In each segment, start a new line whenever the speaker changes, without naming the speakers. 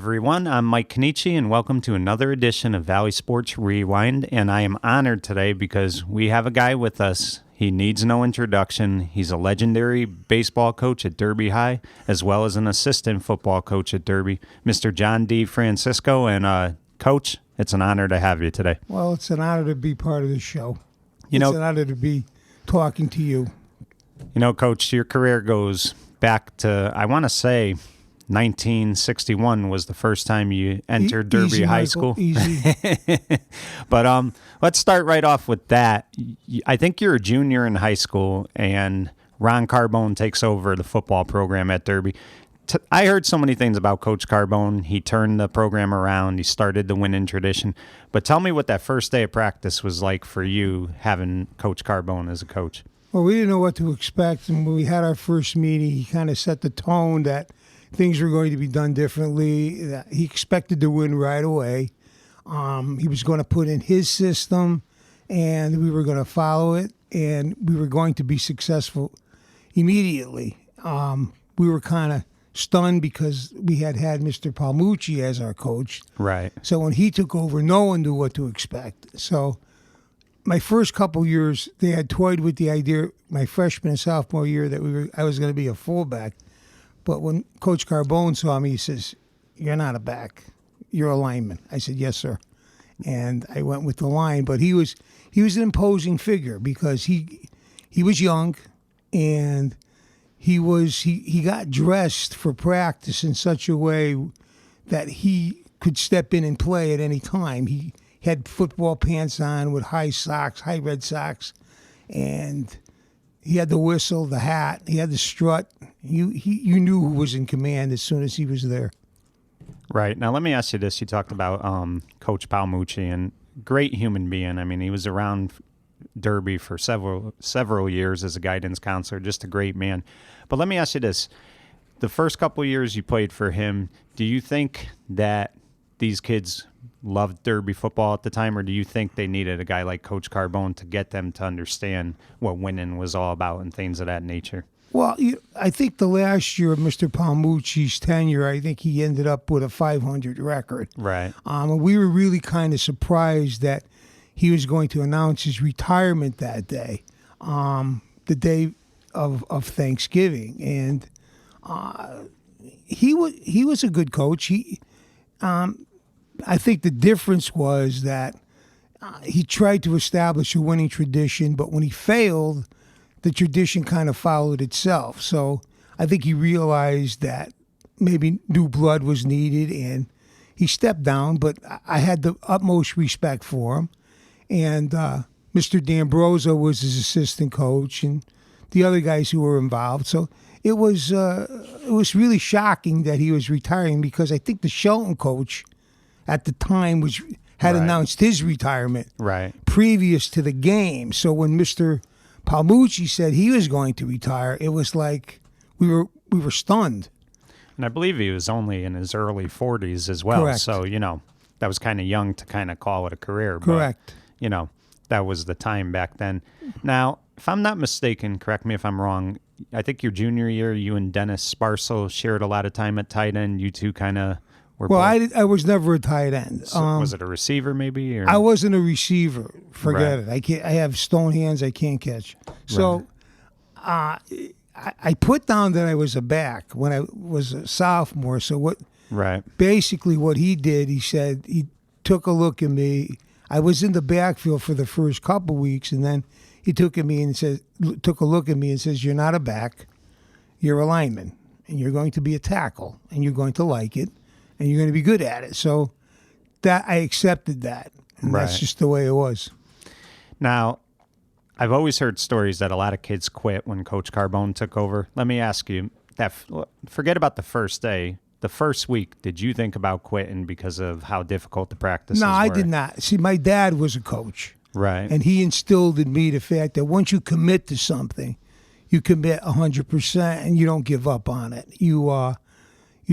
everyone. I'm Mike Kenichi, and welcome to another edition of Valley Sports Rewind. And I am honored today because we have a guy with us. He needs no introduction. He's a legendary baseball coach at Derby High, as well as an assistant football coach at Derby, Mr. John DeFrancisco. And Coach, it's an honor to have you today.
Well, it's an honor to be part of the show. It's an honor to be talking to you.
You know, Coach, your career goes back to, I want to say, 1961 was the first time you entered Derby High School.
Easy.
But let's start right off with that. I think you're a junior in high school, and Ron Carbone takes over the football program at Derby. I heard so many things about Coach Carbone. He turned the program around. He started the winning tradition. But tell me what that first day of practice was like for you, having Coach Carbone as a coach.
Well, we didn't know what to expect. And when we had our first meeting, he kind of set the tone that things were going to be done differently. That he expected to win right away. He was going to put in his system, and we were going to follow it, and we were going to be successful immediately. We were kind of stunned because we had Mr. Palmucci as our coach.
Right.
So when he took over, no one knew what to expect. So my first couple years, they had toyed with the idea, my freshman and sophomore year, that I was going to be a fullback. But when Coach Carbone saw me, he says, "You're not a back. You're a lineman." I said, "Yes, sir." And I went with the line. But he was an imposing figure because he was young, and he got dressed for practice in such a way that he could step in and play at any time. He had football pants on with high red socks, and he had the whistle, the hat, he had the strut. You knew who was in command as soon as he was there.
Right. Now, let me ask you this. You talked about Coach Palmucci, and great human being. I mean, he was around Derby for several years as a guidance counselor, just a great man. But let me ask you this. The first couple of years you played for him, do you think that these kids loved Derby football at the time, or do you think they needed a guy like Coach Carbone to get them to understand what winning was all about and things of that nature?
Well, I think the last year of Mr. Palmucci's tenure, I think he ended up with a 500 record.
Right.
And we were really kind of surprised that he was going to announce his retirement that day, the day of Thanksgiving. And he was a good coach. I think the difference was that he tried to establish a winning tradition, but when he failed, the tradition kind of followed itself. So I think he realized that maybe new blood was needed, and he stepped down, but I had the utmost respect for him. And Mr. D'Ambroso was his assistant coach, and the other guys who were involved. So it was really shocking that he was retiring, because I think the Shelton coach at the time had announced his retirement previous to the game. So when Mr. Palmucci said he was going to retire, it was like we were stunned.
And I believe he was only in his early 40s as well.
Correct.
So, that was kind of young to kind of call it a career.
Correct.
But, that was the time back then. Now, if I'm not mistaken, correct me if I'm wrong, I think your junior year, you and Dennis Sparso shared a lot of time at tight end. You two kind of were both.
I was never a tight end.
So was it a receiver maybe? Or?
I wasn't a receiver. Forget it. I have stone hands. I can't catch. So I put down that I was a back when I was a sophomore. So basically what he did, he said, he took a look at me. I was in the backfield for the first couple weeks, and then he took a look at me and says, "You're not a back. You're a lineman, and you're going to be a tackle, and you're going to like it, and you're going to be good at it." So that I accepted that, and that's just the way it was.
Now, I've always heard stories that a lot of kids quit when Coach Carbone took over. Let me ask you, forget about the first day. The first week, did you think about quitting because of how difficult the practices were?
No, I did not. See, my dad was a coach.
Right.
And he instilled in me the fact that once you commit to something, you commit 100% and you don't give up on it. You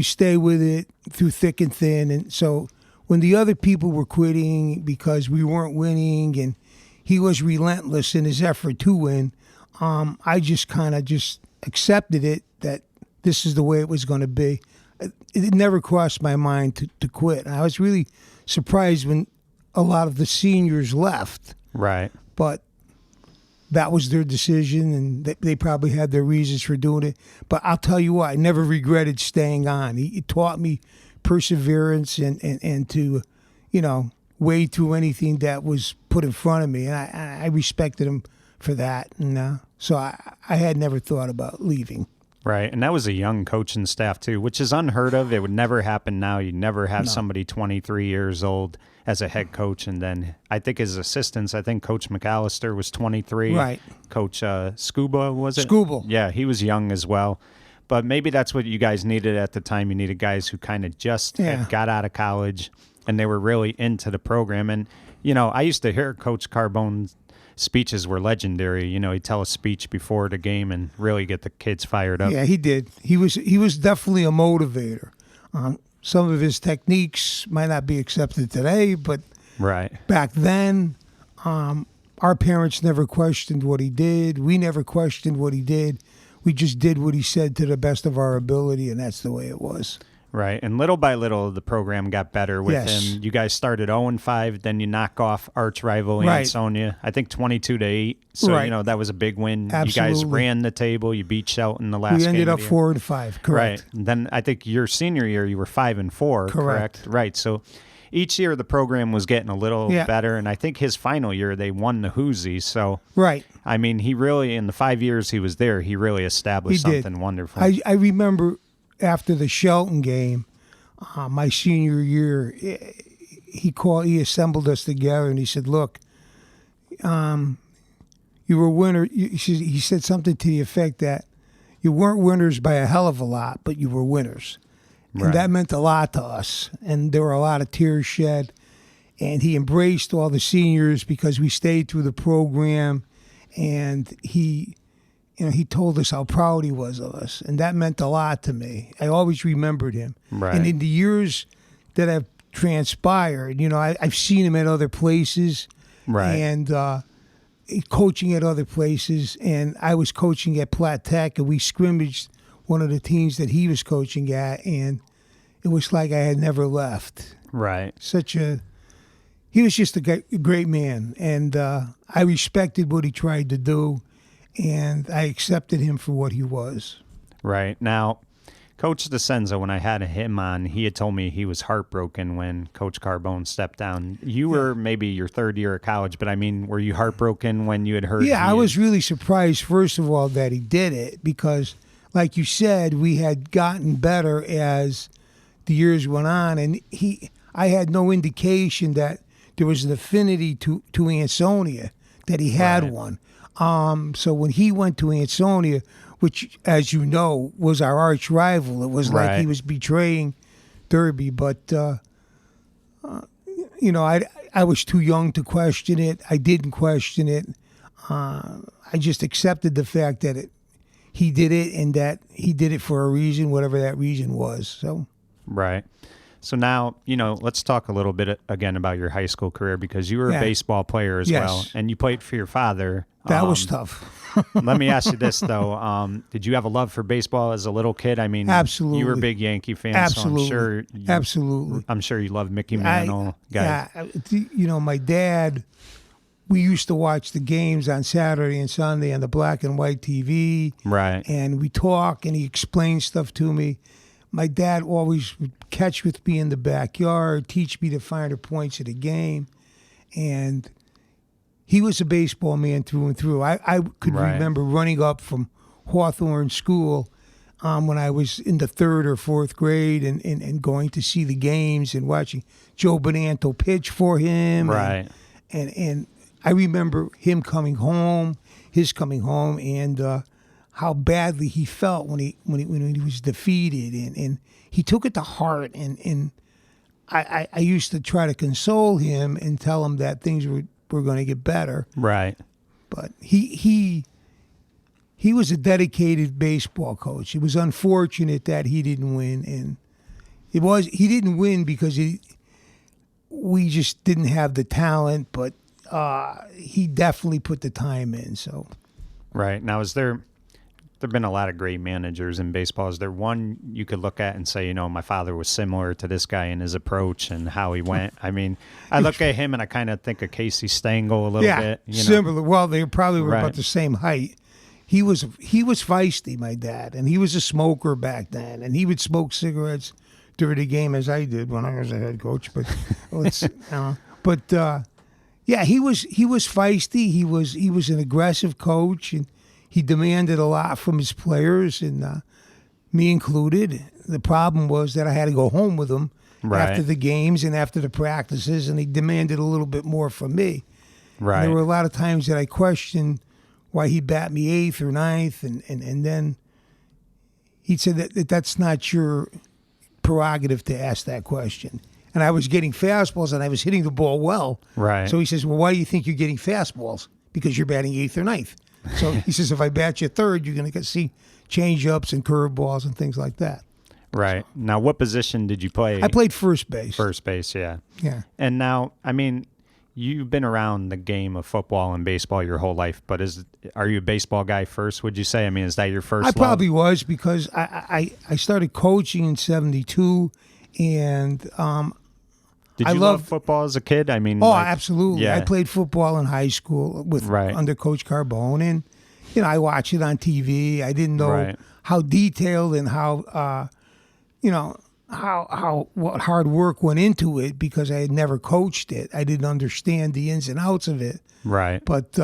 stay with it through thick and thin. And so when the other people were quitting because we weren't winning and he was relentless in his effort to win, I just kind of accepted it that this is the way it was going to be. it never crossed my mind to quit. And I was really surprised when a lot of the seniors left.
Right.
But that was their decision, and they probably had their reasons for doing it. But I'll tell you what, I never regretted staying on. He taught me perseverance and to, wade through anything that was put in front of me. And I respected him for that. And so I had never thought about leaving.
Right. And that was a young coaching staff, too, which is unheard of. It would never happen now. You'd never have somebody 23 years old as a head coach. And then I think his assistants, I think Coach McAllister was 23.
Right.
Coach Scuba, was it?
Scuba.
Yeah, he was young as well. But maybe that's what you guys needed at the time. You needed guys who kind of just had got out of college and they were really into the program. And, I used to hear Coach Carbone's speeches were legendary. He'd tell a speech before the game and really get the kids fired up.
Yeah, he did. He was definitely a motivator. Some of his techniques might not be accepted today, but back then, our parents never questioned what he did. We never questioned what he did. We just did what he said to the best of our ability, and that's the way it was.
Right, and little by little, the program got better with him. You guys started 0-5, then you knock off arch rival Ansonia, I think 22-8. So, that was a big win.
Absolutely.
You guys ran the table. You beat Shelton the last game.
We ended up
of the
4-5, correct.
Right, and then I think your senior year, you were 5-4, correct? Right, so each year the program was getting a little better, and I think his final year, they won the Hoosie. So, I mean, he really, in the 5 years he was there, he really established something wonderful.
I remember after the Shelton game, my senior year, he assembled us together and he said, "Look, you were winner." He said something to the effect that you weren't winners by a hell of a lot, but you were winners, and that meant a lot to us. And there were a lot of tears shed. And he embraced all the seniors because we stayed through the program, and he told us how proud he was of us, and that meant a lot to me. I always remembered him.
Right.
And in the years that have transpired, I've seen him at other places, and coaching at other places. And I was coaching at Platt Tech, and we scrimmaged one of the teams that he was coaching at, and it was like I had never left.
Right.
He was just a great man, and I respected what he tried to do. And I accepted him for what he was. Right.
Now, Coach DeCenzo, when I had him on, he had told me he was heartbroken when Coach Carbone stepped down. You were maybe your third year of college, but I mean, were you heartbroken when you had heard?
Yeah, I was really surprised, first of all, that he did it because, like you said, we had gotten better as the years went on. And I had no indication that there was an affinity to Ansonia, that he had one. So when he went to Ansonia, which, as you know, was our arch rival, it was like he was betraying Derby. But, I was too young to question it. I didn't question it. I just accepted the fact that he did it and that he did it for a reason, whatever that reason was. So.
Right. So now, let's talk a little bit again about your high school career because you were a baseball player as well, and you played for your father.
That was tough.
Let me ask you this, though. Did you have a love for baseball as a little kid? I mean,
absolutely.
You were a big Yankee fan,
absolutely.
So I'm sure you loved Mickey Mantle.
Yeah, my dad, we used to watch the games on Saturday and Sunday on the black and white TV.
Right.
And we talk, and he explained stuff to me. My dad always would catch with me in the backyard, teach me the finer points of the game. And he was a baseball man through and through. I could remember running up from Hawthorne School when I was in the third or fourth grade and going to see the games and watching Joe Bonanto pitch for him.
Right.
And I remember him coming home, and how badly he felt when he was defeated, and he took it to heart, and I used to try to console him and tell him that things were going to get better.
Right.
But he was a dedicated baseball coach. It was unfortunate that he didn't win, and he didn't win because we just didn't have the talent, but he definitely put the time in. So.
Right. Now, is there There've been a lot of great managers in baseball. Is there one you could look at and say, my father was similar to this guy in his approach and how he went? I mean, I look at him and I kind of think of Casey Stengel a little bit.
Similar. Well, they probably were
Right.
about the same height. He was feisty, my dad, and he was a smoker back then, and he would smoke cigarettes during the game as I did when I was a head coach. But he was feisty. He was an aggressive coach, and he demanded a lot from his players, and me included. The problem was that I had to go home with him after the games and after the practices, and he demanded a little bit more from me.
Right.
And there were a lot of times that I questioned why he bat me eighth or ninth, and then he said that's not your prerogative to ask that question. And I was getting fastballs, and I was hitting the ball well.
Right.
So he says, well, why do you think you're getting fastballs? Because you're batting eighth or ninth. So he says, if I bat you third, you're going to see change-ups and curveballs and things like that.
Right. Now, what position did you play?
I played first base.
First base, yeah.
Yeah.
And now, I mean, you've been around the game of football and baseball your whole life, but are you a baseball guy first, would you say? I mean, is that your first love?
Probably was, because I started coaching in 72, and
did you love football as a kid? I mean,
absolutely.
Yeah.
I played football in high school under Coach Carbone, and I watched it on TV. I didn't know how detailed and how what hard work went into it, because I had never coached it. I didn't understand the ins and outs of it.
Right.
But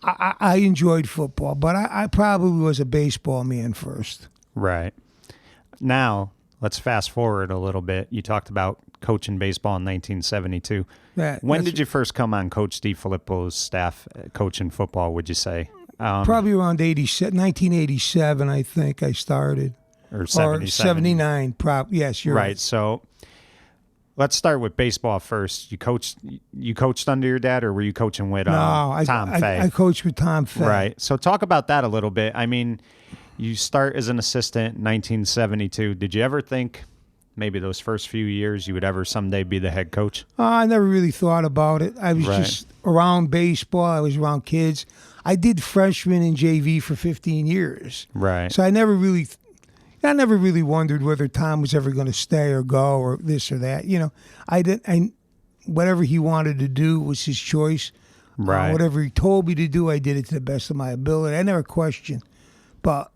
I enjoyed football, but I probably was a baseball man first.
Right. Now, let's fast forward a little bit. You talked about coaching baseball in 1972. When did you first come on Coach DeFilippo's staff coaching football, would you say?
Probably around 1987, I think I started.
Or
79. Yes, you're right.
So let's start with baseball first. You coached under your dad, or were you coaching with Tom Fay?
I coached with Tom Fay.
Right. So talk about that a little bit. I mean, you start as an assistant in 1972. Did you ever think maybe those first few years you would ever someday be the head coach?
I never really thought about it. I was just around baseball. I was around kids. I did freshman and JV for 15 years.
Right.
So I never really wondered whether Tom was ever going to stay or go or this or that. Whatever he wanted to do was his choice.
Right.
Whatever he told me to do, I did it to the best of my ability. I never questioned. But,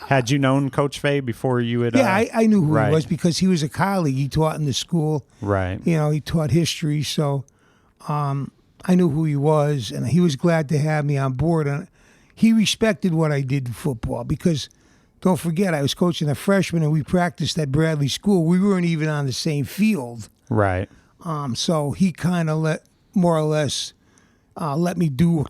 had you known Coach Fay before you had?
Yeah, I knew who he was, because he was a colleague. He taught in the school.
Right.
He taught history. So I knew who he was, and he was glad to have me on board. And he respected what I did in football, because don't forget, I was coaching a freshman, and we practiced at Bradley School. We weren't even on the same field.
Right.
So he kind of let me do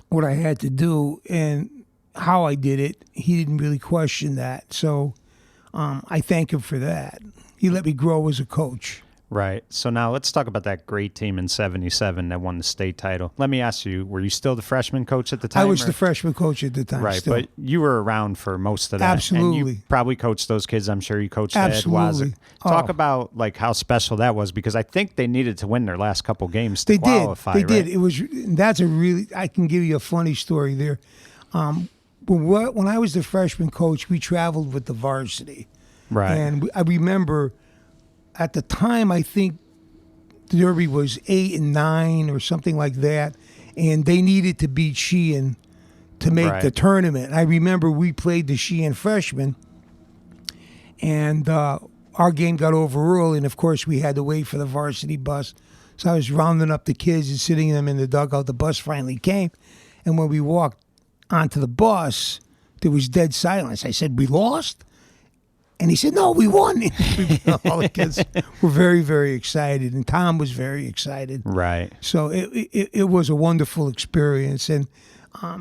what I had to do, and how I did it, he didn't really question that. So I thank him for that. He let me grow as a coach.
Right. So now let's talk about that great team in 77 that won the state title. Let me ask you, were you still the freshman coach at the time?
I was the freshman coach at the time.
Right,
still.
but you were around for most of that.
Absolutely.
And you probably coached those kids. I'm sure you coached
Absolutely.
Ed Wazek. Talk about how special that was, because I think they needed to win their last couple games to qualify.
They did. It was. I can give you a funny story there. When I was the freshman coach, we traveled with the varsity.
Right.
And I remember at the time, I think the Derby was 8 and 9 or something like that, and they needed to beat Sheehan to make the tournament. I remember we played the Sheehan freshmen, and our game got over early, and of course we had to wait for the varsity bus. So I was rounding up the kids and sitting them in the dugout. The bus finally came, and when we walked onto the bus, there was dead silence. I said, "We lost?" And he said, "No, we won." All the kids were very, very excited, and Tom was very excited.
Right.
So it was a wonderful experience, and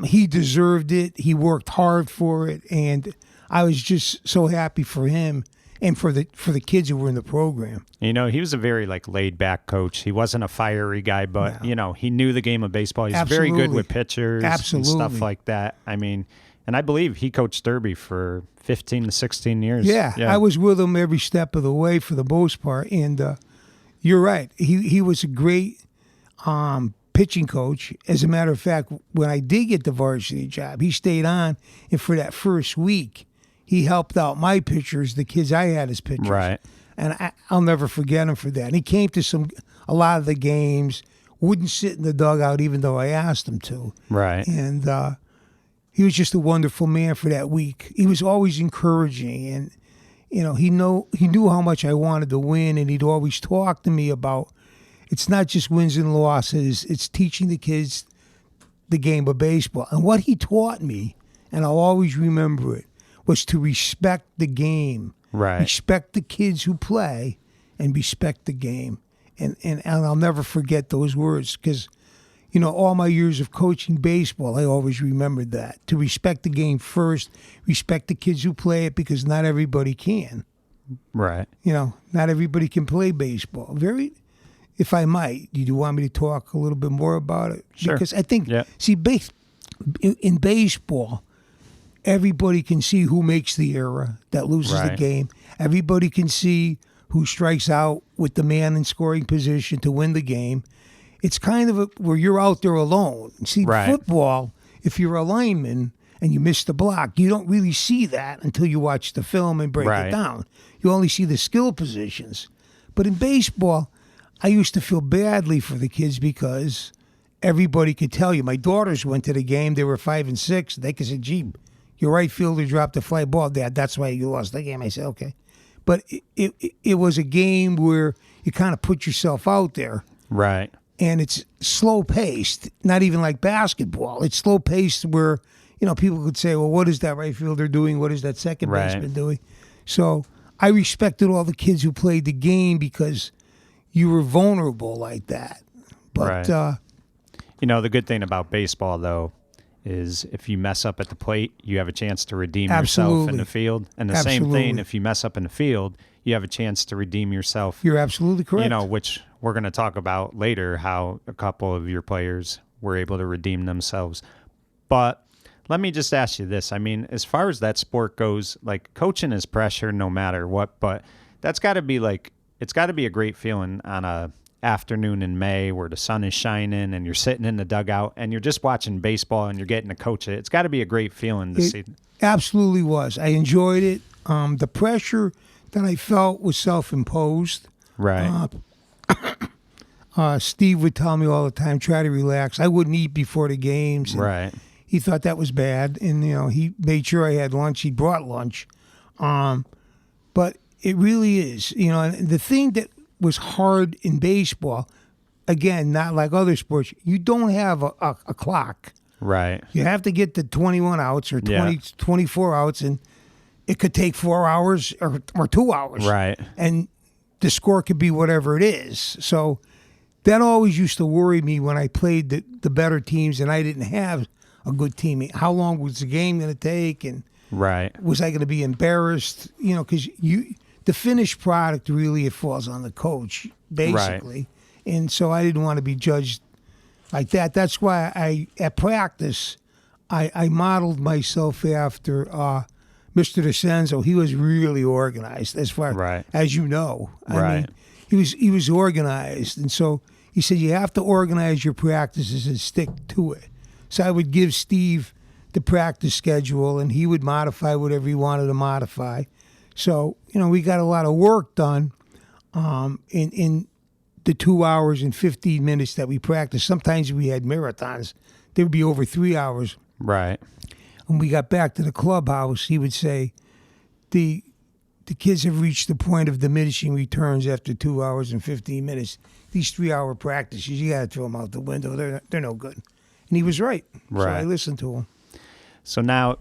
he deserved it. He worked hard for it, and I was just so happy for him and for the kids who were in the program.
He was a very laid back coach. He wasn't a fiery guy, but he knew the game of baseball. He's very good with pitchers and stuff like that. I mean, and I believe he coached Derby for 15 to 16 years.
Yeah, I was with him every step of the way for the most part. And you're right. He was a great pitching coach. As a matter of fact, when I did get the varsity job, he stayed on, and for that first week, he helped out my pitchers, the kids I had as pitchers.
Right.
And I'll never forget him for that. And he came to a lot of the games, wouldn't sit in the dugout even though I asked him to.
Right.
And he was just a wonderful man for that week. He was always encouraging, and he knew how much I wanted to win, and he'd always talk to me about it's not just wins and losses, it's teaching the kids the game of baseball. And what he taught me, and I'll always remember it, was to respect the game.
Right.
Respect the kids who play and respect the game. And I'll never forget those words because, all my years of coaching baseball, I always remembered that. To respect the game first, respect the kids who play it because not everybody can.
Right.
Not everybody can play baseball. If I might, do you want me to talk a little bit more about it?
Sure.
Because I think,
yeah.
See, in baseball, everybody can see who makes the error that loses the game. Everybody can see who strikes out with the man in scoring position to win the game. It's kind of where you're out there alone. See, football, if you're a lineman and you miss the block, you don't really see that until you watch the film and break it down. You only see the skill positions. But in baseball, I used to feel badly for the kids because everybody could tell you. My daughters went to the game. They were 5 and 6. They could say, gee, your right fielder dropped a fly ball, Dad. That's why you lost the game. I said, okay. But it was a game where you kind of put yourself out there.
Right.
And it's slow-paced, not even like basketball. It's slow-paced where, people could say, well, what is that right fielder doing? What is that second baseman doing? So I respected all the kids who played the game because you were vulnerable like that. But,
the good thing about baseball, though, is if you mess up at the plate, you have a chance to redeem yourself in the field. And the same thing, if you mess up in the field, you have a chance to redeem yourself.
You're absolutely correct.
Which we're going to talk about later, how a couple of your players were able to redeem themselves. But let me just ask you this. I mean, as far as that sport goes, like coaching is pressure no matter what, but that's got to be it's got to be a great feeling on a afternoon in May where the sun is shining and you're sitting in the dugout and you're just watching baseball and you're getting to coach it. It's got to be a great feeling to see.
Absolutely was. I enjoyed it. The pressure that I felt was self-imposed.
Right.
Steve would tell me all the time, try to relax. I wouldn't eat before the games.
Right.
He thought that was bad. And, he made sure I had lunch. He brought lunch. But it really is. And the thing that was hard in baseball, again, not like other sports, you don't have a clock.
Right.
You have to get to 21 outs or 24 outs, and it could take 4 hours or 2 hours.
Right.
And the score could be whatever it is. So that always used to worry me when I played the better teams and I didn't have a good team. How long was the game going to take? And was I going to be embarrassed? Because the finished product, really, it falls on the coach, basically. Right. And so I didn't want to be judged like that. That's why at practice, I modeled myself after Mr. DeCenzo. He was really organized as far as you know. I mean, he was organized. And so he said, you have to organize your practices and stick to it. So I would give Steve the practice schedule, and he would modify whatever he wanted to modify. So, we got a lot of work done in the 2 hours and 15 minutes that we practiced. Sometimes we had marathons. They would be over 3 hours.
Right.
When we got back to the clubhouse, he would say, the kids have reached the point of diminishing returns after 2 hours and 15 minutes. These 3 hour practices, you got to throw them out the window. They're no good. And he was right. So I listened to him.
So now,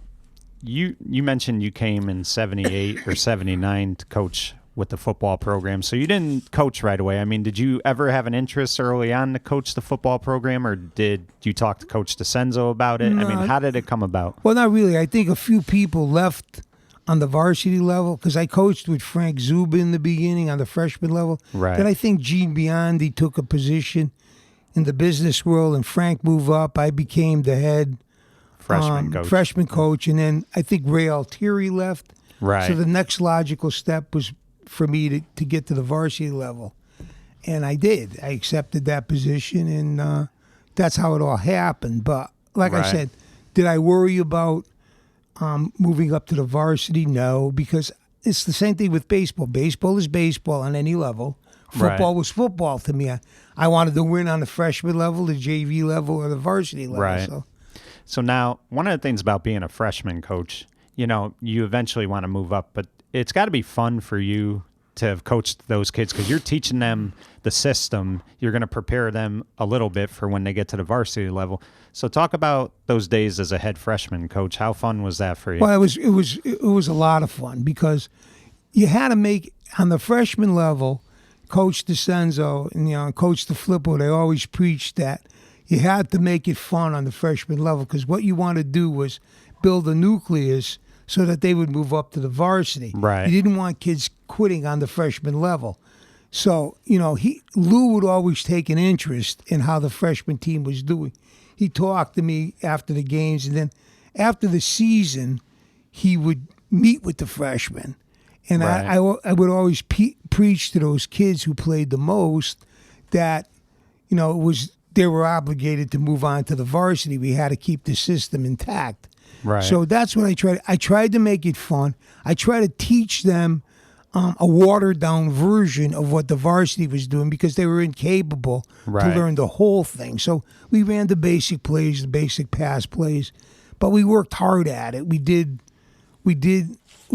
you mentioned you came in 78 or 79 to coach with the football program. So you didn't coach right away. I mean, did you ever have an interest early on to coach the football program, or did you talk to Coach DeCenzo about it? No. I mean, how did it come about?
Well, not really. I think a few people left on the varsity level because I coached with Frank Zuba in the beginning on the freshman level.
Right.
Then I think Gene Biondi took a position in the business world, and Frank moved up. I became the head freshman coach, and then I think Ray Altieri left.
Right.
So the next logical step was for me to get to the varsity level, and I did. I accepted that position and that's how it all happened. But like I
Right.
said, did I worry about moving up to the varsity? No, because it's the same thing with baseball. Baseball is baseball on any level. Football
Right.
was football to me. I wanted to win on the freshman level, the JV level, or the varsity level.
Right. So now, one of the things about being a freshman coach, you know, you eventually want to move up, but it's got to be fun for you to have coached those kids because you're teaching them the system. You're going to prepare them a little bit for when they get to the varsity level. So talk about those days as a head freshman coach. How fun was that for you?
Well, it was a lot of fun because you had to make on the freshman level. Coach DeCenzo and Coach DeFilippo, they always preached that you had to make it fun on the freshman level because what you want to do was build a nucleus so that they would move up to the varsity.
Right.
You didn't want kids quitting on the freshman level. So, Lou would always take an interest in how the freshman team was doing. He talked to me after the games, and then after the season, he would meet with the freshmen. And
Right.
I would always preach to those kids who played the most that, they were obligated to move on to the varsity. We had to keep the system intact.
Right.
So that's what I tried. I tried to make it fun. I tried to teach them a watered-down version of what the varsity was doing because they were incapable
Right.
to learn the whole thing. So we ran the basic plays, the basic pass plays, but we worked hard at it. We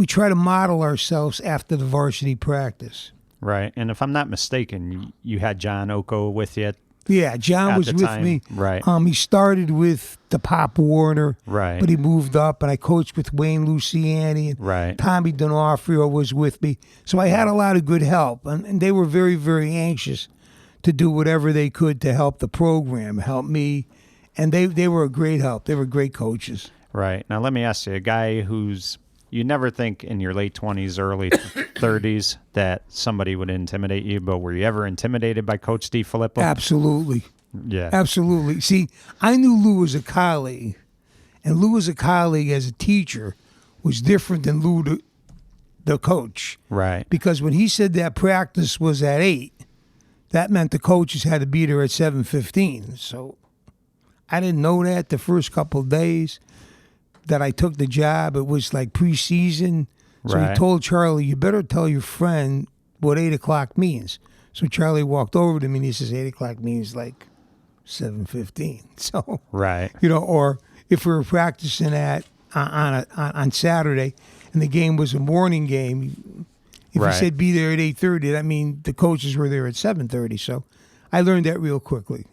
try to model ourselves after the varsity practice.
Right. And if I'm not mistaken, you had John Oko with you.
Yeah, John
At
was
the
with
time,
me.
right.
He started with the Pop Warner,
Right.
but he moved up, and I coached with Wayne Luciani, and
Right.
Tommy D'Onofrio was with me. So I had a lot of good help, and they were very, very anxious to do whatever they could to help the program, help me, and they were a great help. They were great coaches.
Right. Now, let me ask you, a guy who's, you never think in your late 20s, early 30s that somebody would intimidate you, but were you ever intimidated by Coach DeFilippo?
Absolutely.
Yeah.
Absolutely. See, I knew Lou as a colleague, and Lou as a colleague as a teacher was different than Lou the coach.
Right.
Because when he said that practice was at 8, that meant the coaches had to be there at 7:15. So I didn't know that the first couple of days that I took the job. It was like preseason. So
Right.
he told Charlie, you better tell your friend what 8 o'clock means. So Charlie walked over to me and he says, 8 o'clock means like 7:15. So,
Right.
or if we were practicing on Saturday and the game was a morning game, if
Right.
he said be there at 8:30, that means the coaches were there at 7:30. So I learned that real quickly,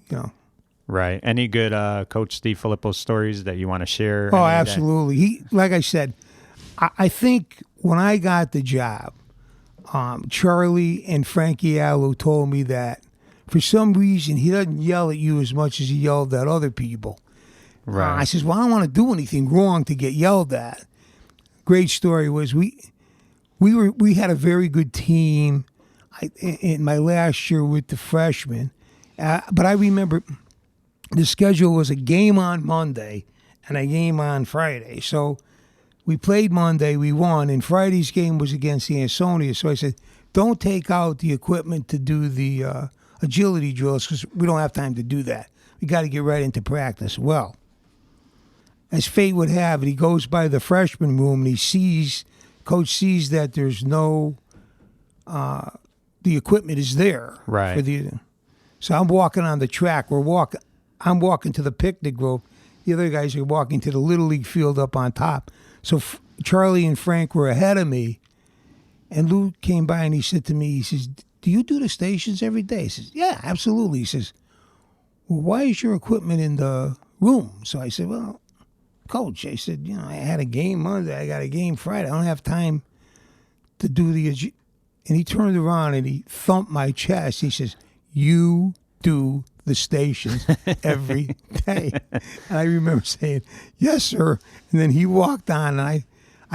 Right. Any good Coach DeFilippo stories that you want to share?
Oh,
Any that-
absolutely. He, like I said, I think when I got the job, Charlie and Frankie Allo told me that for some reason he doesn't yell at you as much as he yelled at other people.
Right.
I says, well, I don't want to do anything wrong to get yelled at. Great story was we had a very good team in my last year with the freshmen, but I remember the schedule was a game on Monday and a game on Friday. So we played Monday, we won, and Friday's game was against the Ansonia. So I said, don't take out the equipment to do the agility drills because we don't have time to do that. We got to get right into practice. Well, as fate would have it, he goes by the freshman room and Coach sees that there's no, the equipment is there.
Right.
So I'm walking on the track. I'm walking to the picnic grove. The other guys are walking to the Little League field up on top. So Charlie and Frank were ahead of me. And Lou came by and he said to me, he says, do you do the stations every day? He says, yeah, absolutely. He says, well, why is your equipment in the room? So I said, well, Coach, I said, I had a game Monday. I got a game Friday. I don't have time to do the... And he turned around and he thumped my chest. He says, you do the stations every day. And I remember saying, yes, sir. And then he walked on, and I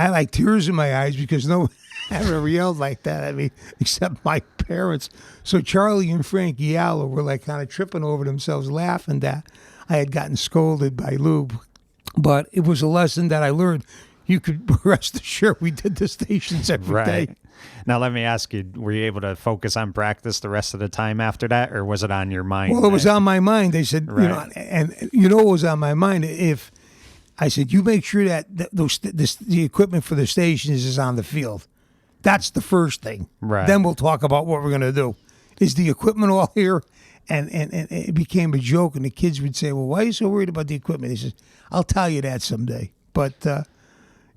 had like tears in my eyes because no one ever yelled like that at me except my parents. So Charlie and Frankie Allo were like kind of tripping over themselves, laughing that I had gotten scolded by Lou. But it was a lesson that I learned. you could rest assured we did the stations every day.
Now, let me ask you, were you able to focus on practice the rest of the time after that, or was it on your mind?
Well, it was on my mind. They said, what was on my mind? If I said, you make sure that the equipment for the stations is on the field. That's the first thing.
Right.
Then we'll talk about what we're going to do. Is the equipment all here? And it became a joke, and the kids would say, well, why are you so worried about the equipment? He says, I'll tell you that someday. But,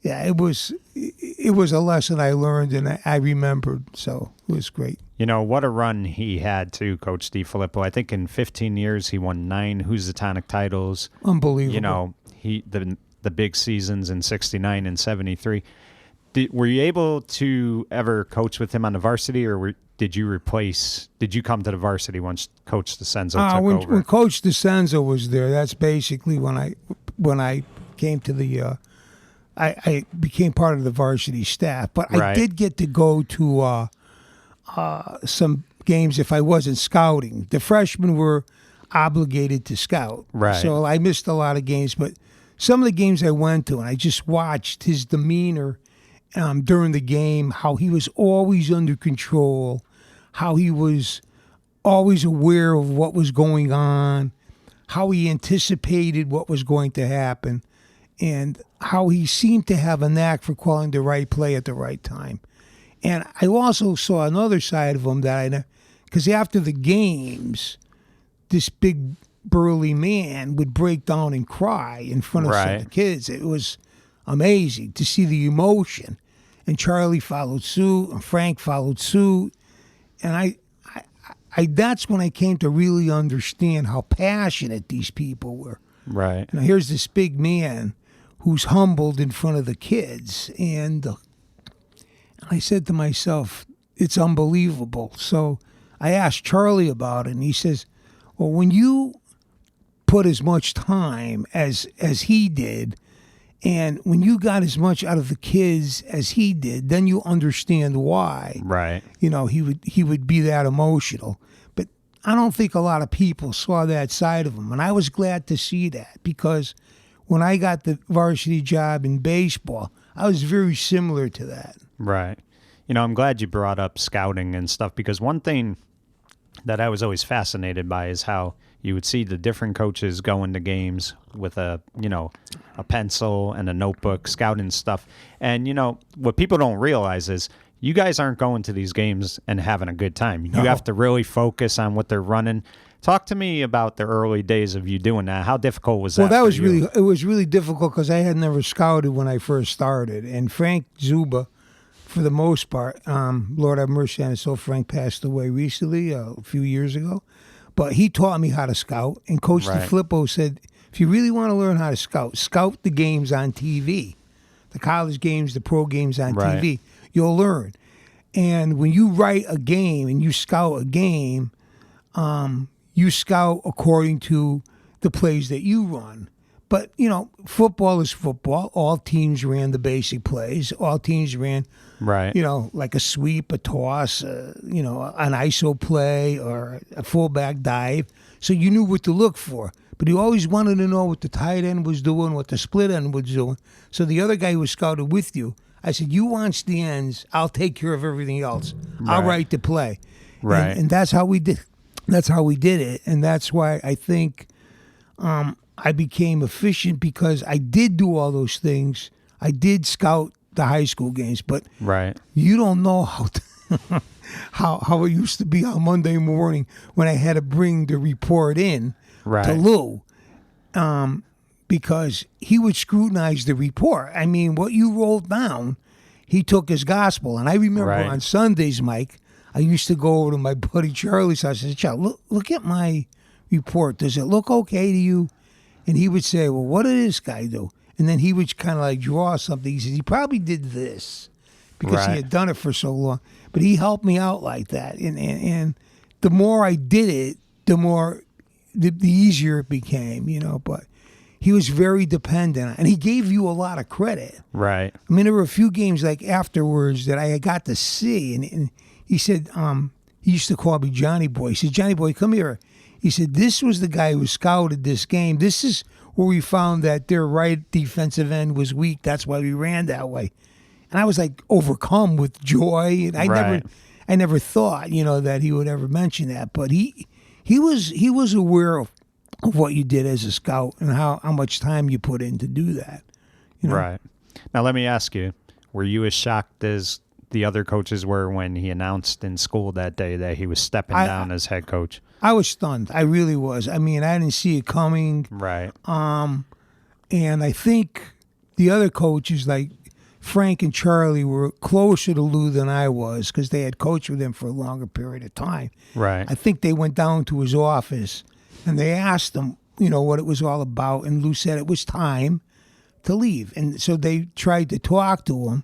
it was a lesson I learned, and I remembered, so it was great.
What a run he had, too, Coach DeFilippo. I think in 15 years he won 9 Housatonic titles.
Unbelievable.
The big seasons in 69 and 73. Were you able to ever coach with him on the varsity, or did you come to the varsity once Coach DeCenzo took over?
When Coach DeCenzo was there, that's basically when I came to the I became part of the varsity staff. But I did get to go to some games if I wasn't scouting. The freshmen were obligated to scout.
Right.
So I missed a lot of games, but some of the games I went to, and I just watched his demeanor during the game, how he was always under control, how he was always aware of what was going on, how he anticipated what was going to happen, and how he seemed to have a knack for calling the right play at the right time. And I also saw another side of him because after the games, this big burly man would break down and cry in front of some of the kids. It was amazing to see the emotion. And Charlie followed suit, and Frank followed suit. And I that's when I came to really understand how passionate these people were.
Right.
Now here's this big man who's humbled in front of the kids. And I said to myself, it's unbelievable. So I asked Charlie about it, and he says, well, when you put as much time as he did, and when you got as much out of the kids as he did, then you understand why.
Right.
He would be that emotional. But I don't think a lot of people saw that side of him. And I was glad to see that, because when I got the varsity job in baseball, I was very similar to that.
Right. I'm glad you brought up scouting and stuff, because one thing that I was always fascinated by is how you would see the different coaches go into games with a pencil and a notebook, scouting stuff. And, what people don't realize is you guys aren't going to these games and having a good time. You have to really focus on what they're running. Talk to me about the early days of you doing that. How difficult was that?
Well, it was really difficult because I had never scouted when I first started. And Frank Zuba, for the most part, Lord have mercy on his soul, Frank passed away recently, a few years ago. But he taught me how to scout. And Coach DeFilippo said, if you really want to learn how to scout the games on TV, the college games, the pro games on TV. You'll learn. And when you write a game and you scout a game, you scout according to the plays that you run. But, football is football. All teams ran the basic plays. All teams ran, like a sweep, a toss, an ISO play or a fullback dive. So you knew what to look for. But you always wanted to know what the tight end was doing, what the split end was doing. So the other guy who was scouted with you, I said, you watch the ends. I'll take care of everything else. I'll write the play.
Right.
And that's how we did. That's how we did it. And that's why I think I became efficient, because I did do all those things. I did scout the high school games, but you don't know how it used to be on Monday morning when I had to bring the report in to Lou, because he would scrutinize the report. I mean, what you wrote down, he took as gospel. And I remember on Sundays, Mike, I used to go over to my buddy Charlie's house and say, Charlie, look at my report. Does it look okay to you? And he would say, well, what did this guy do? And then he would kind of like draw something. He said, he probably did this because he had done it for so long. But he helped me out like that. And the more I did it, the more, the easier it became, But he was very dependent. And he gave you a lot of credit.
Right.
I mean, there were a few games like afterwards that I got to see. And he said, he used to call me Johnny Boy. He said, Johnny Boy, come here. He said, this was the guy who scouted this game. This is where we found that their right defensive end was weak. That's why we ran that way. And I was like overcome with joy. And I never thought, that he would ever mention that. But he was aware of what you did as a scout and how much time you put in to do that.
Right. Now, let me ask you, were you as shocked as the other coaches were when he announced in school that day that he was stepping down as head coach?
I was stunned. I really was. I mean, I didn't see it coming.
Right.
And I think the other coaches, like Frank and Charlie, were closer to Lou than I was because they had coached with him for a longer period of time.
Right.
I think they went down to his office and they asked him, what it was all about. And Lou said it was time to leave. And so they tried to talk to him.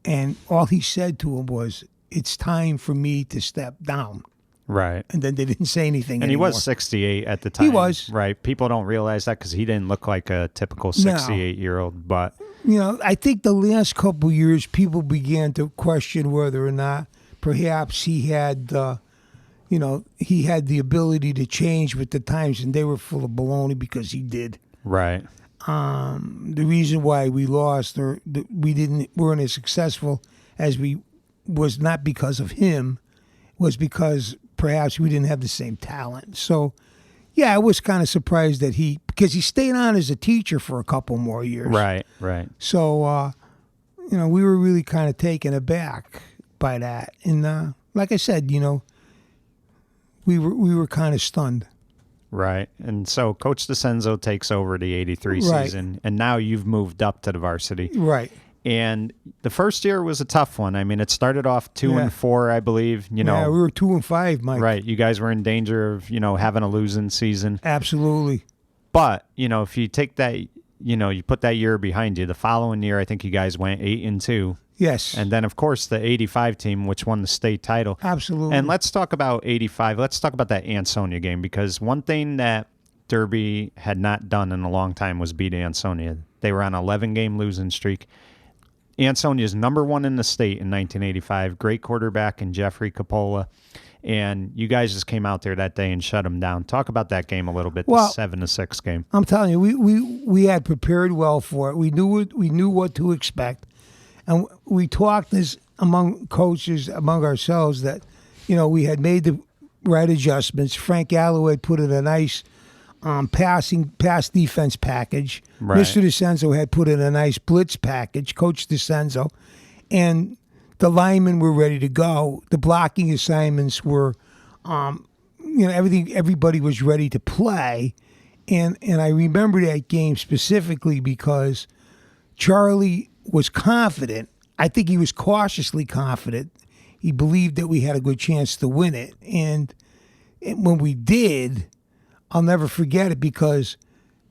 And all he said to him was, it's time for me to step down.
Right.
And then they didn't say anything
And
anymore.
he was 68 at the time.
He was.
Right. People don't realize that because he didn't look like a typical 68-year-old. But,
I think the last couple of years, people began to question whether or not perhaps he had, he had the ability to change with the times, and they were full of baloney because he did.
right.
The reason why we lost or weren't as successful as we was not because of him, was because perhaps we didn't have the same talent. So, yeah, I was kind of surprised that because he stayed on as a teacher for a couple more years.
Right. Right.
So, we were really kind of taken aback by that. And like I said, we were kind of stunned.
Right. And so Coach DeCenzo takes over the 83
Right.
season, and now you've moved up to the varsity.
Right.
And the first year was a tough one. I mean, it started off 2-4, I believe.
Yeah, we were 2-5, Mike.
Right. You guys were in danger of, having a losing season.
Absolutely.
But, if you take that, you put that year behind you, the following year, I think you guys went 8-2.
Yes.
And then, of course, the 85 team, which won the state title.
Absolutely.
And let's talk about 85. Let's talk about that Ansonia game, because one thing that Derby had not done in a long time was beat Ansonia. They were on an 11-game losing streak. Ansonia's number one in the state in 1985. Great quarterback in Jeffrey Coppola. And you guys just came out there that day and shut them down. Talk about that game a little bit, the 7-6 game.
I'm telling you, we had prepared well for it. We knew what to expect. And we talked this among coaches, among ourselves, that, we had made the right adjustments. Frank Alloway put in a nice pass defense package.
Right.
Mr. DeCenzo had put in a nice blitz package, Coach DeCenzo. And the linemen were ready to go. The blocking assignments were, everybody was ready to play. And I remember that game specifically because Charlie was confident. I think he was cautiously confident. He believed that we had a good chance to win it. And when we did, I'll never forget it because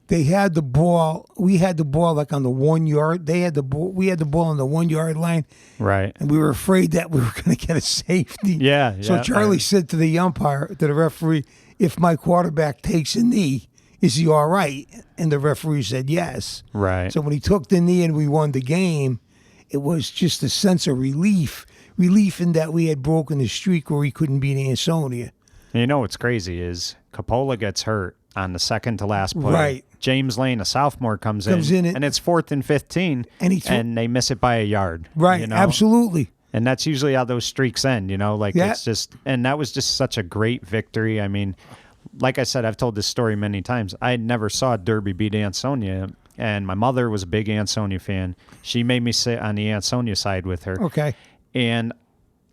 they had the ball. We had the ball like on the 1 yard. They had the ball. We had the ball on the 1 yard line.
Right.
And we were afraid that we were going to get a safety.
Yeah.
So Charlie said to the umpire, to the referee, if my quarterback takes a knee, is he all right? And the referee said yes.
Right.
So when he took the knee and we won the game, it was just a sense of relief in that we had broken the streak where we couldn't beat Ansonia.
And what's crazy is Coppola gets hurt on the second to last play.
Right.
James Lane, a sophomore, comes in and it's 4th and 15, and they miss it by a yard.
Right, absolutely.
And that's usually how those streaks end, It's just, and that was just such a great victory. I mean, like I said, I've told this story many times. I never saw Derby beat Ansonia, and my mother was a big Ansonia fan. She made me sit on the Ansonia side with her.
Okay.
And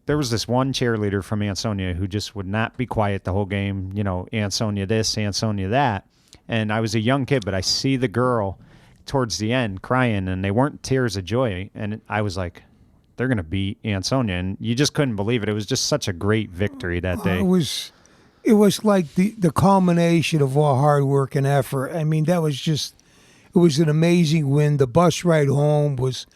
there was this one cheerleader from Ansonia who just would not be quiet the whole game. Ansonia this, Ansonia that. And I was a young kid, but I see the girl towards the end crying, and they weren't tears of joy. And I was like, they're going to beat Ansonia. And you just couldn't believe it. It was just such a great victory that day.
It was like the culmination of all hard work and effort. I mean, it was an amazing win. The bus ride home was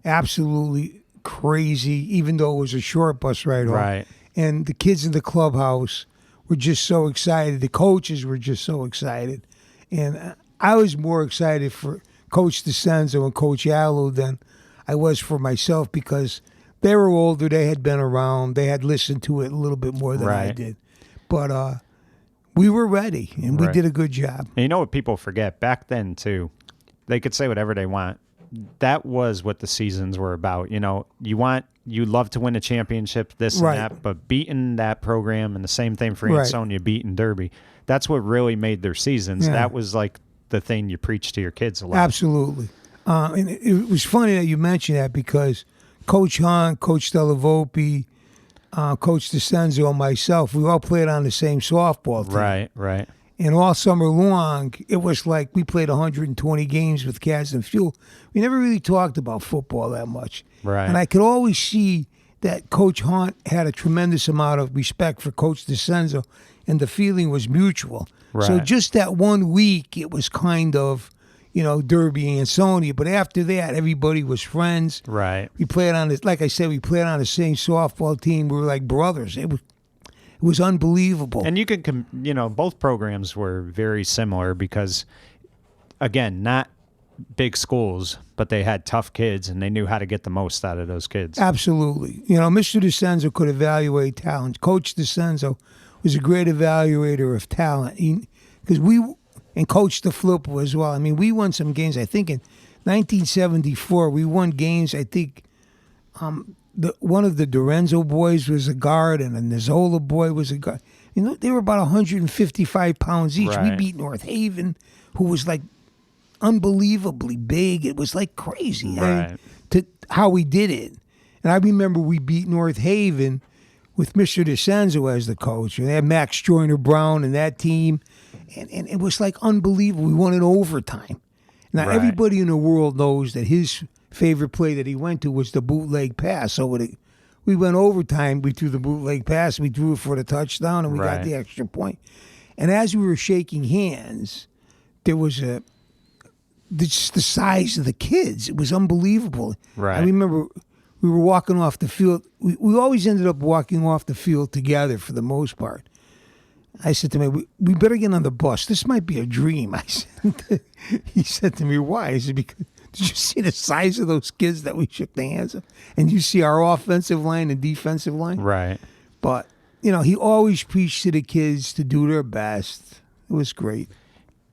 absolutely crazy, even though it was a short bus ride home.
Right.
And the kids in the clubhouse were just so excited. The coaches were just so excited. And I was more excited for Coach DeCenzo and Coach Allo than I was for myself because they were older. They had been around. They had listened to it a little bit more than I did. But we were ready, and we
Right.
did a good job.
And you know what people forget? Back then, too, they could say whatever they want. That was what the seasons were about. You know, you love to win a championship, this
Right.
and that, but beating that program, and the same thing for
Right.
Ansonia, beating Derby, that's what really made their seasons.
Yeah.
That was like the thing you preach to your kids a lot.
Absolutely. And it was funny that you mentioned that because Coach Hunt, Coach Delavolpe, Coach DeCenzo, and myself, we all played on the same softball team.
Right, right.
And all summer long, it was like we played 120 games with Cats and Fuel. We never really talked about football that much.
Right.
And I could always see that Coach Hunt had a tremendous amount of respect for Coach DeCenzo, and the feeling was mutual. So
Right.
just that 1 week, it was kind of, Derby and Ansonia. But after that, everybody was friends.
Right.
We played on this, like I said, we played on the same softball team. We were like brothers. It was unbelievable.
And you can, both programs were very similar because, again, not big schools, but they had tough kids and they knew how to get the most out of those kids.
Absolutely. Mr. DeCenzo could evaluate talent. Coach DeCenzo was a great evaluator of talent. And Coach DeFilippo as well. I mean, we won some games. I think in 1974, we won games. I think one of the Dorenzo boys was a guard and a Nizzola boy was a guard. They were about 155 pounds each. We
Right.
beat North Haven, who was like unbelievably big. It was like crazy.
Right.
To how we did it. And I remember we beat North Haven with Mr. DeCenzo as the coach. And they had Max Joyner Brown and that team. And it was like unbelievable. We won in overtime. Now,
Right.
everybody in the world knows that his favorite play that he went to was the bootleg pass. So we went overtime. We threw the bootleg pass. We threw it for the touchdown, and we got
Right.
the extra point. And as we were shaking hands, there was just the size of the kids. It was unbelievable.
Right.
I remember we were walking off the field. We always ended up walking off the field together for the most part. I said to him, we better get on the bus. This might be a dream. He said to me, why? I said, because did you see the size of those kids that we shook the hands of? And you see our offensive line and defensive line?
Right.
But, he always preached to the kids to do their best. It was great.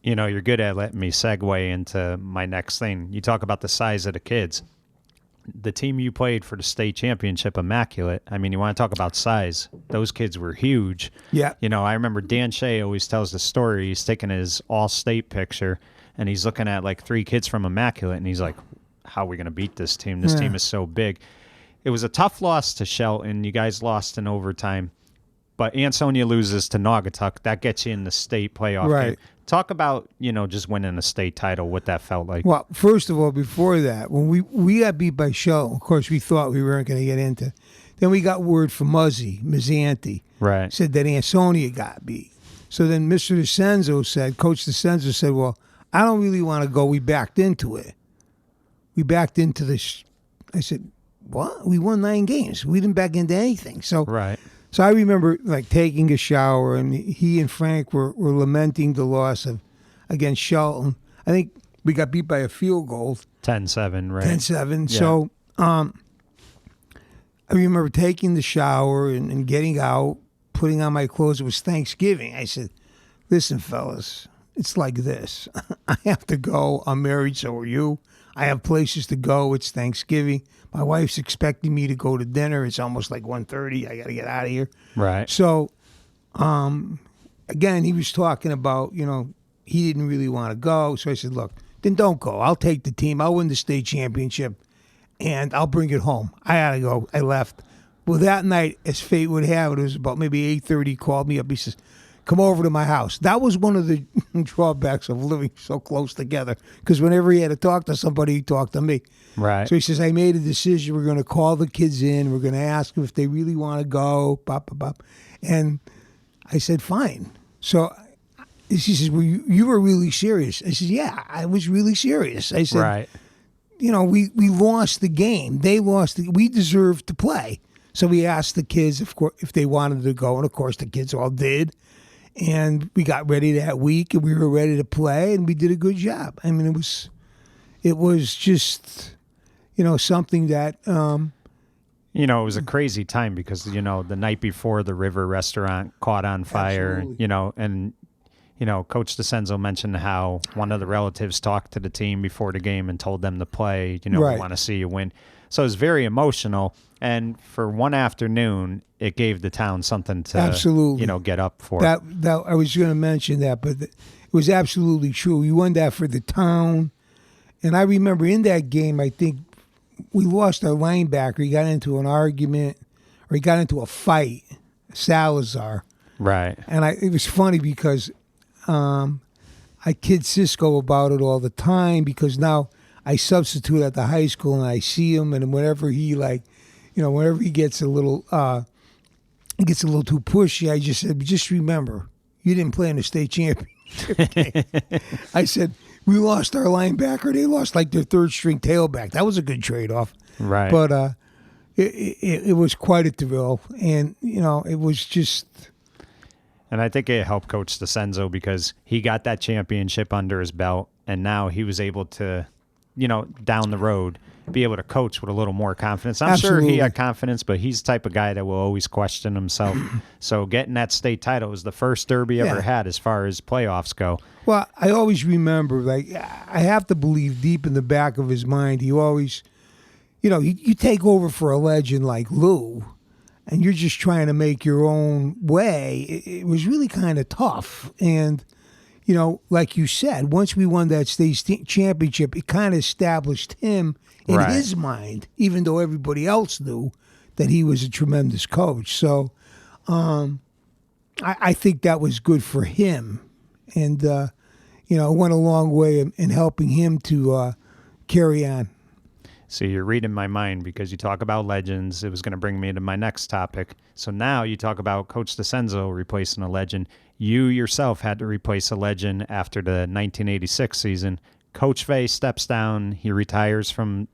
You're good at letting me segue into my next thing. You talk about the size of the kids. The team you played for the state championship, Immaculate, I mean, you want to talk about size. Those kids were huge.
Yeah.
I remember Dan Shea always tells the story. He's taking his all-state picture, and he's looking at like 3 kids from Immaculate, and he's like, how are we going to beat this team? This team is so big. It was a tough loss to Shelton. You guys lost in overtime. But Ansonia loses to Naugatuck. That gets you in the state playoff
Right.
game. Talk about, just winning a state title, what that felt like.
Well, first of all, before that, when we got beat by Shelton, of course, we thought we weren't going to get into. Then we got word from Mazzanti,
Right.
said that Ansonia got beat. So then Mr. DeCenzo said, Coach DeCenzo said, well, I don't really want to go. We backed into it. We backed into this. I said, what? We won 9 games. We didn't back into anything. So
Right.
So I remember like taking a shower, and he and Frank were lamenting the loss against Shelton. I think we got beat by a field goal,
10-7, right?
10-7.
Yeah.
So I remember taking the shower and getting out, putting on my clothes. It was Thanksgiving. I said, listen, fellas, it's like this. I have to go. I'm married, so are you. I have places to go. It's Thanksgiving. My wife's expecting me to go to dinner. It's almost like 1:30. I got to get out of here.
Right.
So, again, he was talking about, he didn't really want to go. So I said, look, then don't go. I'll take the team. I'll win the state championship, and I'll bring it home. I got to go. I left. Well, that night, as fate would have it, it was about maybe 8:30. He called me up. He says, come over to my house. That was one of the drawbacks of living so close together, because whenever he had to talk to somebody, he talked to me.
Right.
So he says, I made a decision. We're going to call the kids in. We're going to ask them if they really want to go. Bop, bop, bop. And I said, fine. So he says, well, you were really serious. I said, yeah, I was really serious. I said,
Right.
we lost the game. They lost. We deserved to play. So we asked the kids, of course, if they wanted to go. And, of course, the kids all did. And we got ready that week, and we were ready to play, and we did a good job. I mean, it was just, something that,
It was a crazy time because, the night before the River restaurant caught on fire,
Absolutely.
and Coach DeCenzo mentioned how one of the relatives talked to the team before the game and told them to play, we
Right.
want to see you win. So it was very emotional. And for one afternoon, it gave the town something to,
Absolutely.
get up for.
That I was going to mention that, but it was absolutely true. We won that for the town. And I remember in that game, I think we lost our linebacker. He got into an argument, or he got into a fight, Salazar.
Right.
And it was funny because I kid Cisco about it all the time because now I substitute at the high school and I see him, and whenever he whenever he gets a little too pushy, I just said, just remember, you didn't play in the state championship game. I said, we lost our linebacker. They lost like their third string tailback. That was a good trade-off.
Right.
But it was quite a thrill. And, it was just...
And I think it helped Coach DeCenzo because he got that championship under his belt, and now he was able to, down the road, be able to coach with a little more confidence. I'm sure
Absolutely.
he had confidence, but he's the type of guy that will always question himself. So getting that state title was the first derby ever had as far as playoffs go.
Well, I always remember, I have to believe deep in the back of his mind, he always, you take over for a legend like Lou, and you're just trying to make your own way. It was really kind of tough. And, like you said, once we won that state championship, it kind of established him in
Right.
his mind, even though everybody else knew that he was a tremendous coach. So I think that was good for him. And, it went a long way in helping him to carry on.
So you're reading my mind because you talk about legends. It was going to bring me to my next topic. So now you talk about Coach DeCenzo replacing a legend. You yourself had to replace a legend after the 1986 season. Coach Vay steps down. He retires from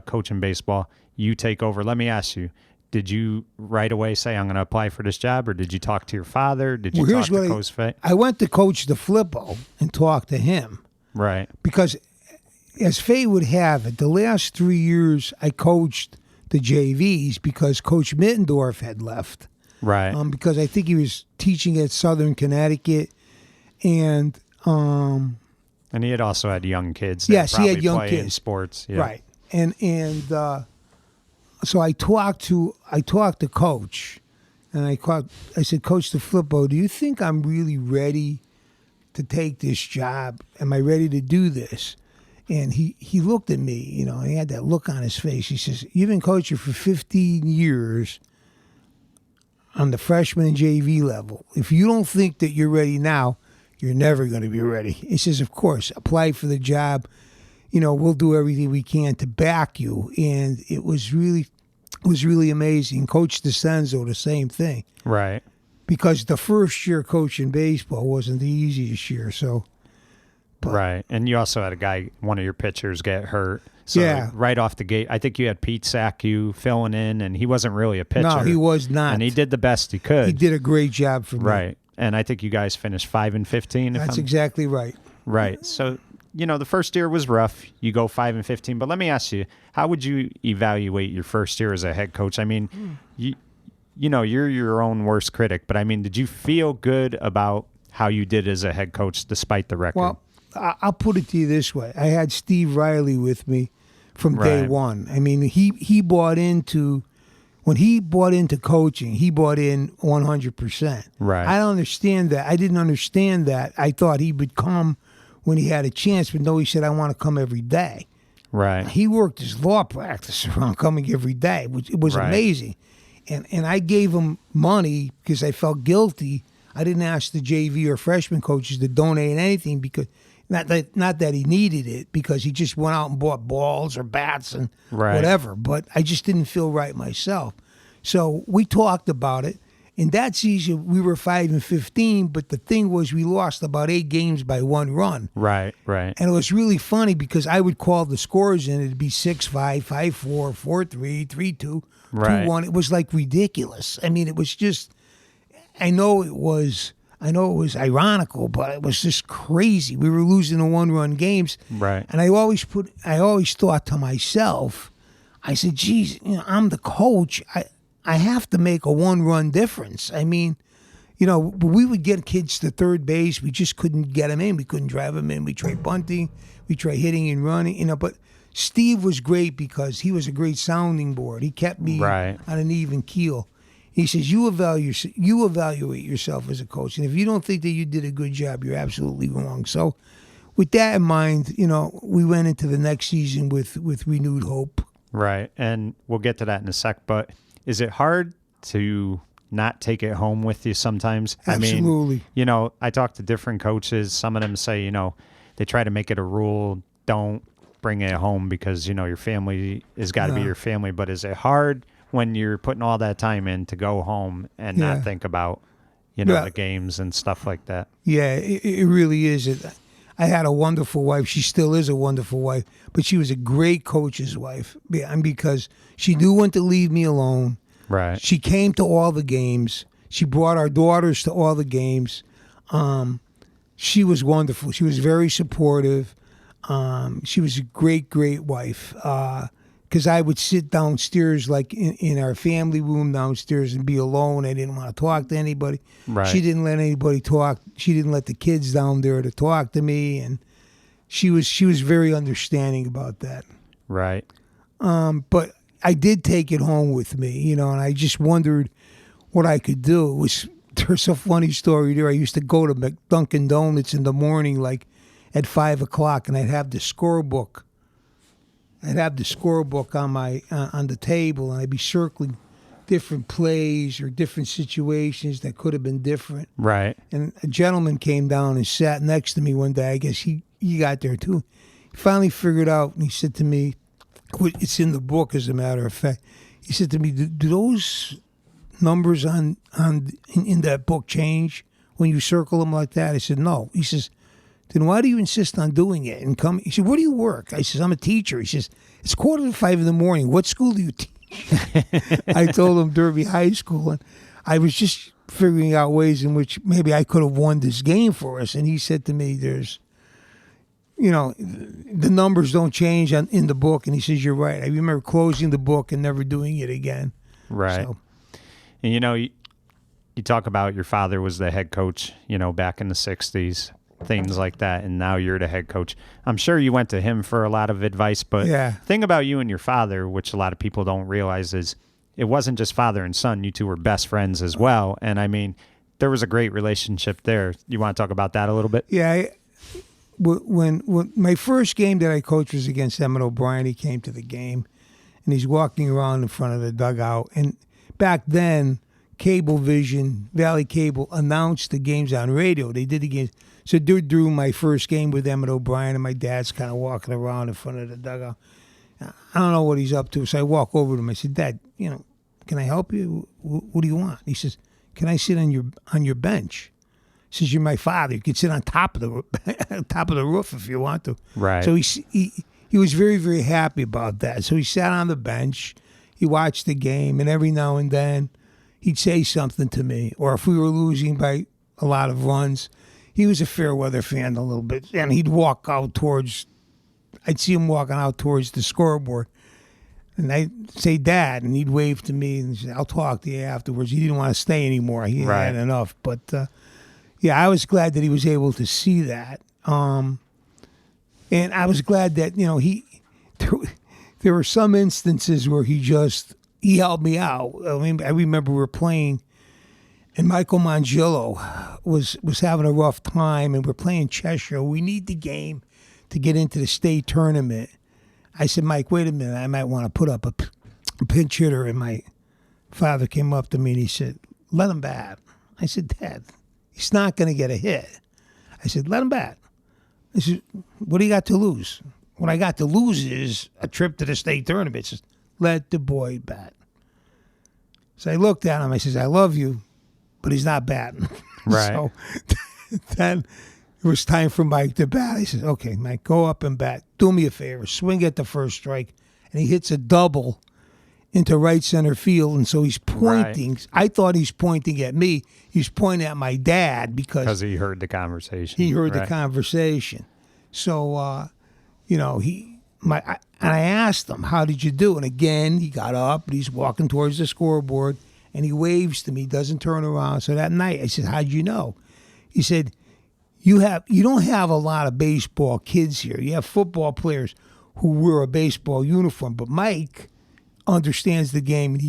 coaching baseball. You take over. Let me ask you, did you right away say, I'm going to apply for this job, or did you talk to your father? Did you talk to Coach Vay?
I went to Coach DeFilippo and talked to him.
Right.
Because as fate would have it, the last 3 years I coached the JVs because Coach Mittendorf had left.
Right.
Because I think he was teaching at Southern Connecticut. And
he had also had young kids that
yes, he
probably
had young
play in
kids.
sports. Yeah.
Right. And so I talked to Coach, and I said, Coach DeFilippo, do you think I'm really ready to take this job? Am I ready to do this? And he looked at me, he had that look on his face. He says, you've been coaching for 15 years on the freshman and JV level. If you don't think that you're ready now, you're never going to be ready. He says, of course, apply for the job. We'll do everything we can to back you. And it was really amazing. Coach DeCenzo, the same thing.
Right.
Because the first year coaching baseball wasn't the easiest year. So,
right. And you also had a guy, one of your pitchers, get hurt. So
Yeah.
right off the gate, I think you had Pete Sacku filling in, and he wasn't really a pitcher.
no, he was not.
And he did the best he could.
He did a great job for me.
Right. And I think you guys finished 5-15.
That's exactly right.
Right. So, the first year was rough. You go 5-15. But let me ask you, how would you evaluate your first year as a head coach? I mean, you're your own worst critic. But, I mean, did you feel good about how you did as a head coach despite the record?
Well, I'll put it to you this way. I had Steve Riley with me from day
Right.
one. I mean, he bought into... When he bought into coaching, he bought in 100%.
Right.
I don't understand that. I didn't understand that. I thought he would come when he had a chance, but no, he said, I want to come every day.
Right.
He worked his law practice around coming every day, which it was
Right.
amazing. And I gave him money because I felt guilty. I didn't ask the JV or freshman coaches to donate anything because not that he needed it, because he just went out and bought balls or bats and
Right.
whatever. But I just didn't feel right myself. So we talked about it. In that season, we were 5-15, but the thing was we lost about 8 games by 1 run.
Right. Right.
And it was really funny because I would call the scores in. It'd be 6-5, 5-4, 4-3, 3-2,
Right.
2-1. It was like ridiculous. I mean, it was just, I know it was ironical, but it was just crazy. We were losing the 1-run games.
Right.
And I always thought to myself, I said, geez, I'm the coach. I have to make a one-run difference. I mean, but we would get kids to third base. We just couldn't get them in. We couldn't drive them in. We tried bunting. We tried hitting and running, but Steve was great because he was a great sounding board. He kept me on an even keel. He says, you evaluate yourself as a coach. And if you don't think that you did a good job, you're absolutely wrong. So with that in mind, we went into the next season with renewed hope.
Right. And we'll get to that in a sec. But is it hard to not take it home with you sometimes?
Absolutely.
I mean, I talk to different coaches. Some of them say, they try to make it a rule. Don't bring it home because, your family has got to be your family. But is it hard when you're putting all that time in to go home and not think about, the games and stuff like that?
Yeah, it really is. I had a wonderful wife. She still is a wonderful wife, but she was a great coach's wife. And because she knew when to leave me alone.
Right.
She came to all the games. She brought our daughters to all the games. She was wonderful. She was very supportive. She was a great, great wife. Because I would sit downstairs, like in our family room downstairs, and be alone. I didn't want to talk to anybody.
Right.
She didn't let anybody talk. She didn't let the kids down there to talk to me, and she was very understanding about that.
Right.
But I did take it home with me, and I just wondered what I could do. There's a funny story there. I used to go to Dunkin' Donuts in the morning, like at 5 o'clock, and I'd have the scorebook. I'd have the scorebook on the table, and I'd be circling different plays or different situations that could have been different.
Right.
And a gentleman came down and sat next to me one day. I guess he got there too. He finally figured out, and he said to me, it's in the book, as a matter of fact. He said to me, "Do those numbers in that book change when you circle them like that?" I said, "No." He says, "Then why do you insist on doing it?" And come. He said, "Where do you work?" I says, "I'm a teacher." He says, "It's 4:45 in the morning. What school do you teach?" I told him Derby High School, and I was just figuring out ways in which maybe I could have won this game for us. And he said to me, "There's, the numbers don't change in the book." And he says, "You're right." I remember closing the book and never doing it again.
Right.
So,
and you talk about your father was the head coach, back in the 60s. Things like that, and now you're the head coach. I'm sure you went to him for a lot of advice, but the thing about you and your father, which a lot of people don't realize, is it wasn't just father and son. You two were best friends as well, and I mean, there was a great relationship there. You want to talk about that a little bit?
Yeah. When my first game that I coached was against Emmett O'Brien. He came to the game, and he's walking around in front of the dugout. And back then, Cablevision, Valley Cable, announced the games on radio. They did the games. So during my first game with Emmett O'Brien, and my dad's kind of walking around in front of the dugout. I don't know what he's up to, so I walk over to him. I said, "Dad, can I help you? What do you want?" He says, "Can I sit on your bench?" He says, "You're my father. You can sit on top of the roof if you want to."
Right.
So he was very, very happy about that. So he sat on the bench. He watched the game, and every now and then he'd say something to me. Or if we were losing by a lot of runs, he was a fair weather fan a little bit, and he'd walk out towards. I'd see him walking out towards the scoreboard, and I'd say, "Dad," and he'd wave to me and say, "I'll talk to you afterwards." He didn't want to stay anymore. He had enough. But I was glad that he was able to see that, and I was glad that there were some instances where he helped me out. I mean, I remember we were playing. And Michael Mangillo was having a rough time, and we're playing Cheshire. We need the game to get into the state tournament. I said, "Mike, wait a minute. I might want to put up a pinch hitter." And my father came up to me and he said, "Let him bat." I said, "Dad, he's not going to get a hit." I said, "Let him bat." I said, "What do you got to lose?" "What I got to lose is a trip to the state tournament." He says, "Let the boy bat." So I looked at him. I says, "I love you, but he's not batting."
Right.
So then it was time for Mike to bat. I said, "Okay, Mike, go up and bat. Do me a favor. Swing at the first strike." And he hits a double into right center field. And so he's pointing. Right. I thought he's pointing at me. He's pointing at my dad because
he heard the conversation.
He heard the conversation. So, And I asked him, how did you do? And again, he got up and he's walking towards the scoreboard and he waves to me, doesn't turn around. So that night I said, how'd you know? He said, you don't have a lot of baseball kids here. You have football players who wear a baseball uniform, but Mike understands the game.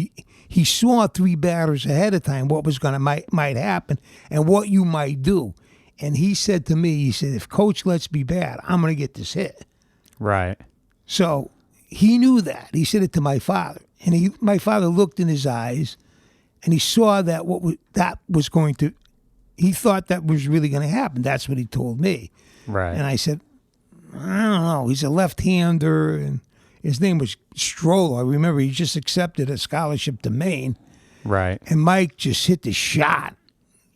He saw 3 batters ahead of time what was gonna might happen and what you might do. And he said to me, he said, if coach lets me bat, I'm gonna get this hit.
Right.
So he knew that. He said it to my father, and my father looked in his eyes, and he saw that he thought that was really going to happen. That's what he told me.
Right.
And I said, I don't know. He's a left-hander, and his name was Stroll. I remember he just accepted a scholarship to Maine.
Right.
And Mike just hit the shot.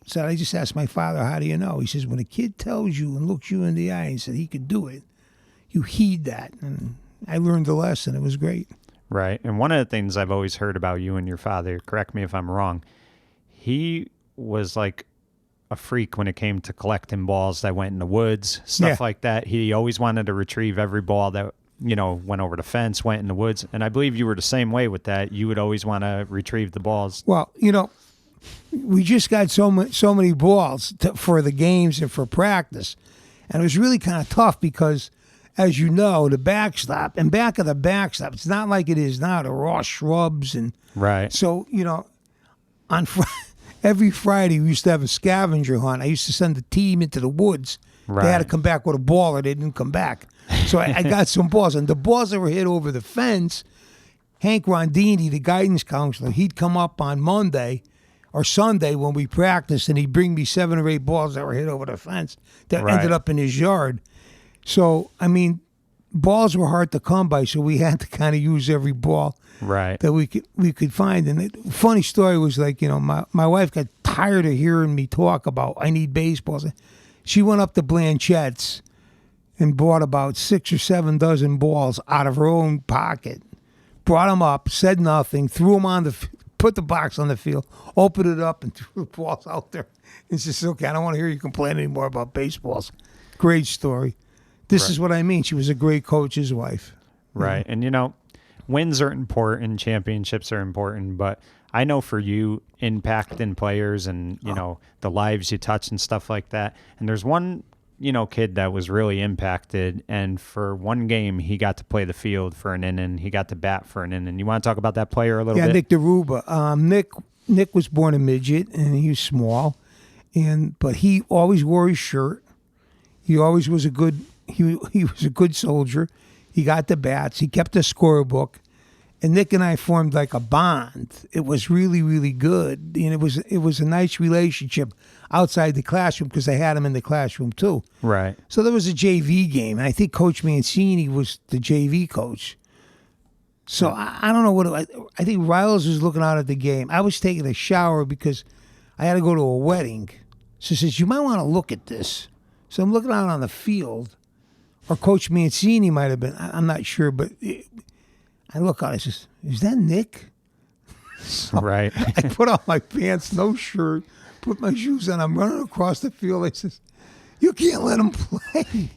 So I just asked my father, how do you know? He says, when a kid tells you and looks you in the eye and said he could do it, you heed that. And I learned the lesson. It was great.
Right. And one of the things I've always heard about you and your father, correct me if I'm wrong, he was like a freak when it came to collecting balls that went in the woods, stuff like that. He always wanted to retrieve every ball that, went over the fence, went in the woods. And I believe you were the same way with that. You would always want to retrieve the balls.
Well, we just got so many balls for the games and for practice. And it was really kind of tough because, as you know, the backstop and back of the backstop, it's not like it is now. There are all shrubs. And
right.
So, on every Friday we used to have a scavenger hunt. I used to send the team into the woods.
Right.
They had to come back with a ball or they didn't come back. So I got some balls. And the balls that were hit over the fence, Hank Rondini, the guidance counselor, he'd come up on Monday or Sunday when we practiced, and he'd bring me 7 or 8 balls that were hit over the fence that ended up in his yard. So, balls were hard to come by, so we had to kind of use every ball that we could find. And the funny story was my wife got tired of hearing me talk about I need baseballs. She went up to Blanchette's and bought about 6 or 7 dozen balls out of her own pocket, brought them up, said nothing, threw them put the box on the field, opened it up, and threw the balls out there. And she said, okay, I don't want to hear you complain anymore about baseballs. Great story. This is what I mean. She was a great coach's wife.
Right. And, wins are important, championships are important, but I know for you, impact in players and, the lives you touch and stuff like that. And there's one, kid that was really impacted. And for one game, he got to play the field for an inning. He got to bat for an inning. You want to talk about that player a little bit?
Yeah, Nick DeRuba. Nick was born a midget, and he was small. But he always wore his shirt. He always was he was a good soldier. He got the bats. He kept a scorebook. And Nick and I formed like a bond. It was really, really good. And it was a nice relationship outside the classroom because I had him in the classroom too.
Right.
So there was a JV game, and I think Coach Mancini was the JV coach. So I don't know I think Riles was looking out at the game. I was taking a shower because I had to go to a wedding. So he says, you might want to look at this. So I'm looking out on the field, or Coach Mancini might have been. I'm not sure, but I look out. I says, "Is that Nick?" So
right.
I put on my pants, no shirt, put my shoes on. I'm running across the field. I says, "You can't let him play.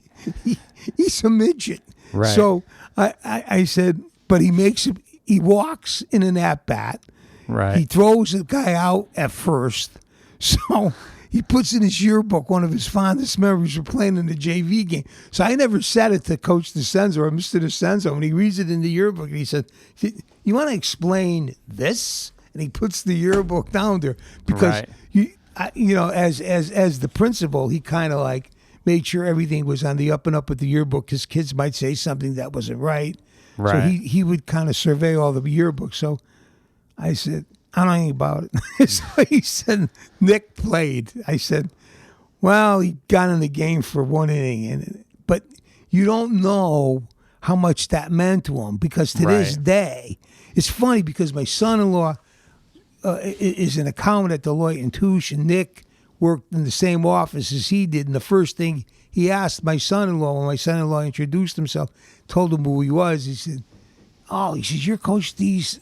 He's a midget."
Right.
So I said, but he walks in an at bat.
Right.
He throws the guy out at first. So he puts in his yearbook one of his fondest memories of playing in the JV game. So I never said it to Coach DeCenzo or Mr. DeCenzo. And he reads it in the yearbook, and he said, you want to explain this? And he puts the yearbook down there because, as the principal, he kind of like made sure everything was on the up and up with the yearbook because kids might say something that wasn't right.
Right.
So he would kind of survey all the yearbooks. So I said, I don't know anything about it. So he said, Nick played. I said, well, he got in the game for 1 inning. But you don't know how much that meant to him because to this day, it's funny because my son-in-law is an accountant at Deloitte & Touche, and Nick worked in the same office as he did. And the first thing he asked my son-in-law, when my son-in-law introduced himself, told him who he was, he said, you're Coach D's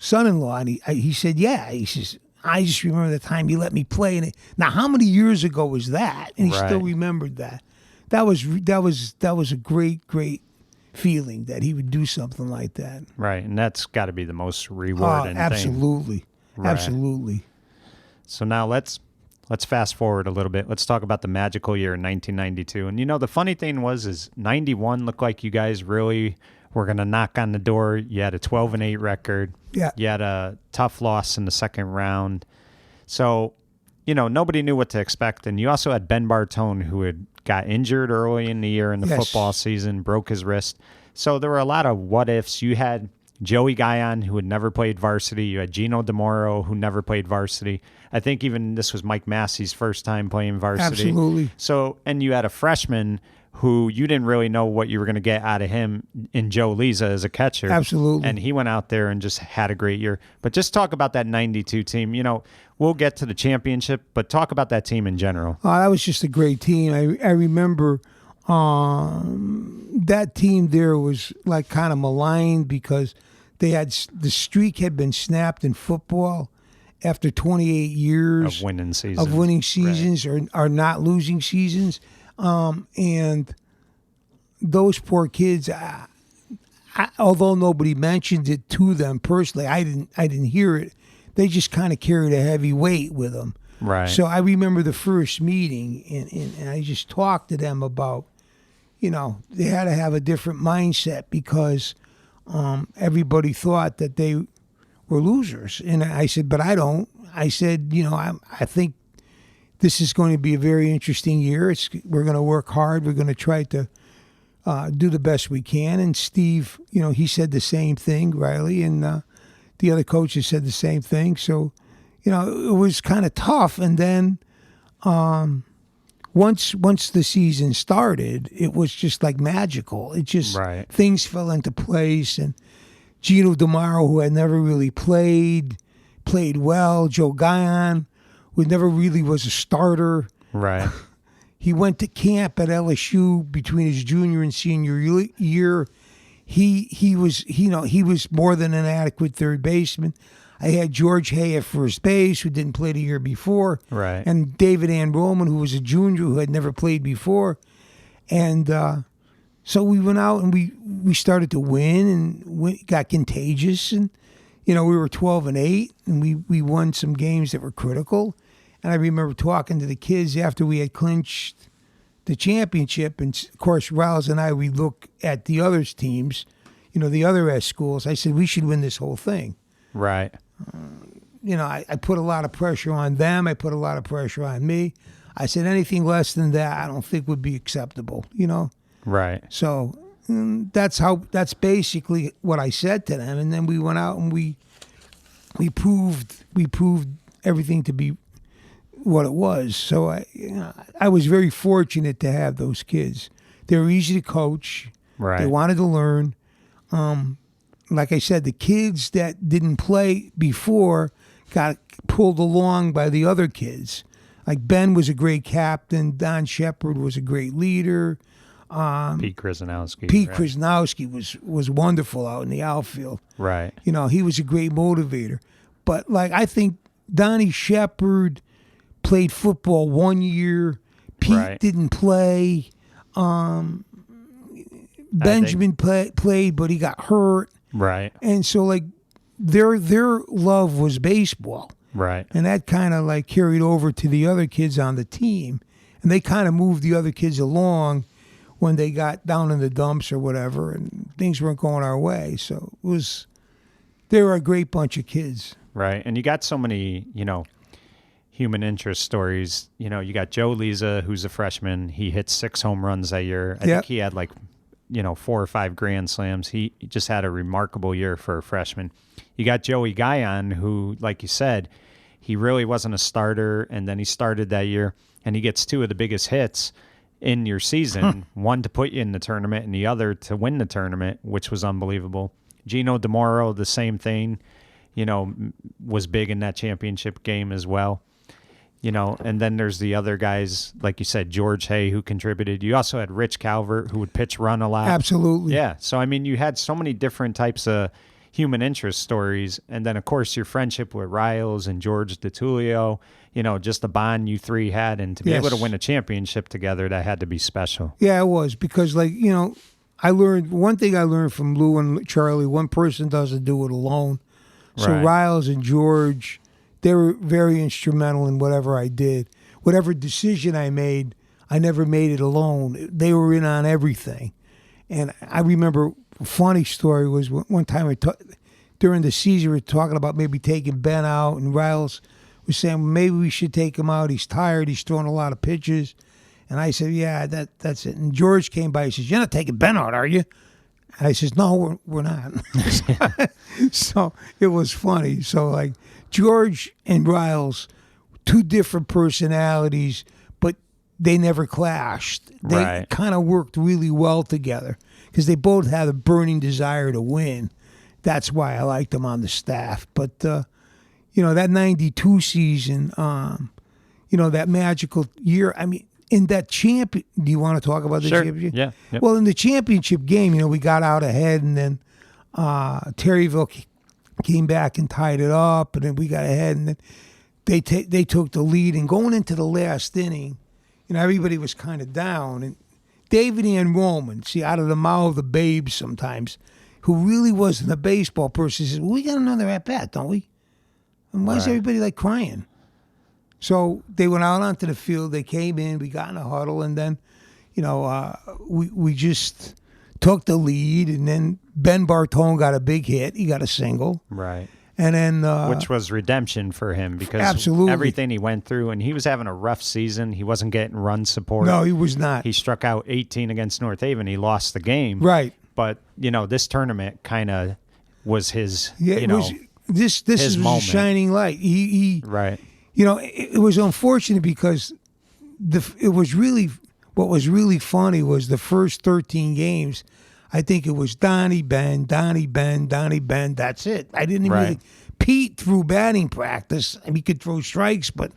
son-in-law. And he said, yeah. He says, I just remember the time he let me play in it. Now, how many years ago was that? And he still remembered that. that was a great feeling that he would do something like that.
Right, and that's got to be the most rewarding thing.
Absolutely.
Right.
Absolutely.
So now let's fast forward a little bit. Let's talk about the magical year in 1992. And the funny thing is 91 looked like you guys really were going to knock on the door. You had a 12-8 record.
Yeah.
You had a tough loss in the second round. So, nobody knew what to expect. And you also had Ben Bartone, who had got injured early in the year in the football season, broke his wrist. So there were a lot of what ifs. You had Joey Guyon, who had never played varsity. You had Gino DeMoro, who never played varsity. I think even this was Mike Massey's first time playing varsity.
Absolutely.
So, and you had a freshman who you didn't really know what you were going to get out of him in Joe Leza as a catcher.
Absolutely.
And he went out there and just had a great year. But just talk about that 92 team. We'll get to the championship, but talk about that team in general.
That was just a great team. I remember that team there was like kind of maligned because the streak had been snapped in football after 28 years
of winning seasons,
right. or not losing seasons. And those poor kids, although nobody mentioned it to them personally, I didn't hear it. They just kind of carried a heavy weight with them.
Right.
So I remember the first meeting, and I just talked to them about, they had to have a different mindset because everybody thought that they were losers. And I said, but I don't. I said, I think this is going to be a very interesting year. We're going to work hard. We're going to try to do the best we can. And Steve, he said the same thing, Riley, and the other coaches said the same thing. So, it was kind of tough. And then once the season started, it was just like magical. It just things fell into place. And Gino DeMaro, who had never really played well. Joe Guyon, who never really was a starter.
Right.
He went to camp at LSU between his junior and senior year. He was more than an adequate third baseman. I had George Hay at first base, who didn't play the year before.
Right.
And David Ann Roman, who was a junior, who had never played before. And so we went out and we started to win, and got contagious. And, we were 12-8, and we won some games that were critical. And I remember talking to the kids after we had clinched the championship. And, of course, Riles and I, we look at the other teams, the other S schools. I said, we should win this whole thing.
Right.
I put a lot of pressure on them. I put a lot of pressure on me. I said anything less than that I don't think would be acceptable,
Right.
So that's basically what I said to them. And then we went out and we proved everything to be what it was. So I was very fortunate to have those kids. They were easy to coach.
Right.
They wanted to learn. Like I said, the kids that didn't play before got pulled along by the other kids. Like Ben was a great captain. Don Shepard was a great leader.
Pete Krasnowski.
Krasnowski was wonderful out in the outfield.
Right.
He was a great motivator. But I think Donnie Shepard played football 1 year. Pete didn't play. Benjamin played, but he got hurt.
Right.
And so their love was baseball.
Right.
And that kind of carried over to the other kids on the team. And they kind of moved the other kids along when they got down in the dumps or whatever, and things weren't going our way. So they were a great bunch of kids.
Right. And you got so many, human interest stories. You got Joe Leza, who's a freshman. He hit 6 home runs that year. I think he had 4 or 5 grand slams. He just had a remarkable year for a freshman. You got Joey Guyon, who, like you said, he really wasn't a starter, and then he started that year, and he gets 2 of the biggest hits in your season, one to put you in the tournament and the other to win the tournament, which was unbelievable. Gino DeMoro, the same thing, was big in that championship game as well. And then there's the other guys, like you said, George Hay, who contributed. You also had Rich Calvert, who would pitch run a lot.
Absolutely.
Yeah. So, you had so many different types of human interest stories. And then, of course, your friendship with Riles and George DeTulio. just the bond you three had, and to be
Yes.
able to win a championship together, that had to be special.
Yeah, it was because, I learned one thing I learned from Lou and Charlie. One person doesn't do it alone. So
Right.
Riles and George, they were very instrumental in whatever I did. Whatever decision I made, I never made it alone. They were in on everything. And I remember a funny story was one time during the season we were talking about maybe taking Ben out, and Riles was saying, well, maybe we should take him out. He's tired. He's throwing a lot of pitches. And I said, yeah, that's it. And George came by. He says, you're not taking Ben out, are you? And I says, no, we're not. So it was funny. So, George and Riles, two different personalities, but they never clashed. They
Right.
kind of worked really well together because they both had a burning desire to win. That's why I liked them on the staff. But, that 92 season, that magical year, I mean, in that champion, do you want to talk about the
Sure.
championship?
Yeah. Yep.
Well, in the championship game, we got out ahead, and then Terryville came back and tied it up, and then we got ahead, and then they took the lead. And going into the last inning, everybody was kind of down. And David Ann Roman, see, out of the mouth of the babes sometimes, who really wasn't a baseball person, says, well, we got another at-bat, don't we? And why is
Right.
everybody crying? So they went out onto the field. They came in. We got in a huddle, and then, we just took the lead. And then Ben Bartone got a big hit. He got a single,
Right.
and then
Which was redemption for him because
Absolutely.
everything he went through, and he was having a rough season. He wasn't getting run support.
no, he was not
He struck out 18 against North Haven. He lost the game.
right.
But, this tournament kind of was his,
Yeah, it was this
his
was
moment.
a shining light. He
right.
it was unfortunate because it was really what was really funny was the first 13 games. I think it was Donnie Ben. That's it. I didn't
Right.
really. Pete threw batting practice. I mean, he could throw strikes, but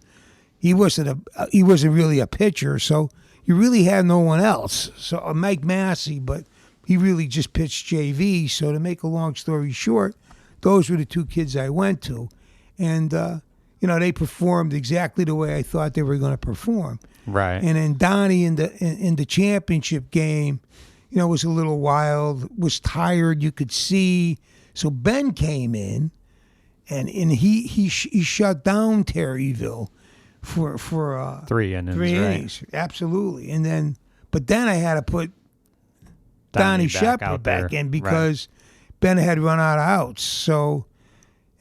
he wasn't really a pitcher. So you really had no one else. So Mike Massey, but he really just pitched JV. So to make a long story short, those were the two kids I went to, and they performed exactly the way I thought they were going to perform.
Right.
And then Donnie in the championship game, was a little wild, was tired. You could see. So Ben came in, and he shut down Terryville for
3 innings.
three
right.
innings, absolutely. And then, but then I had to put Donnie
back
Shepard
out
back
there.
in because Ben had run out of outs. So,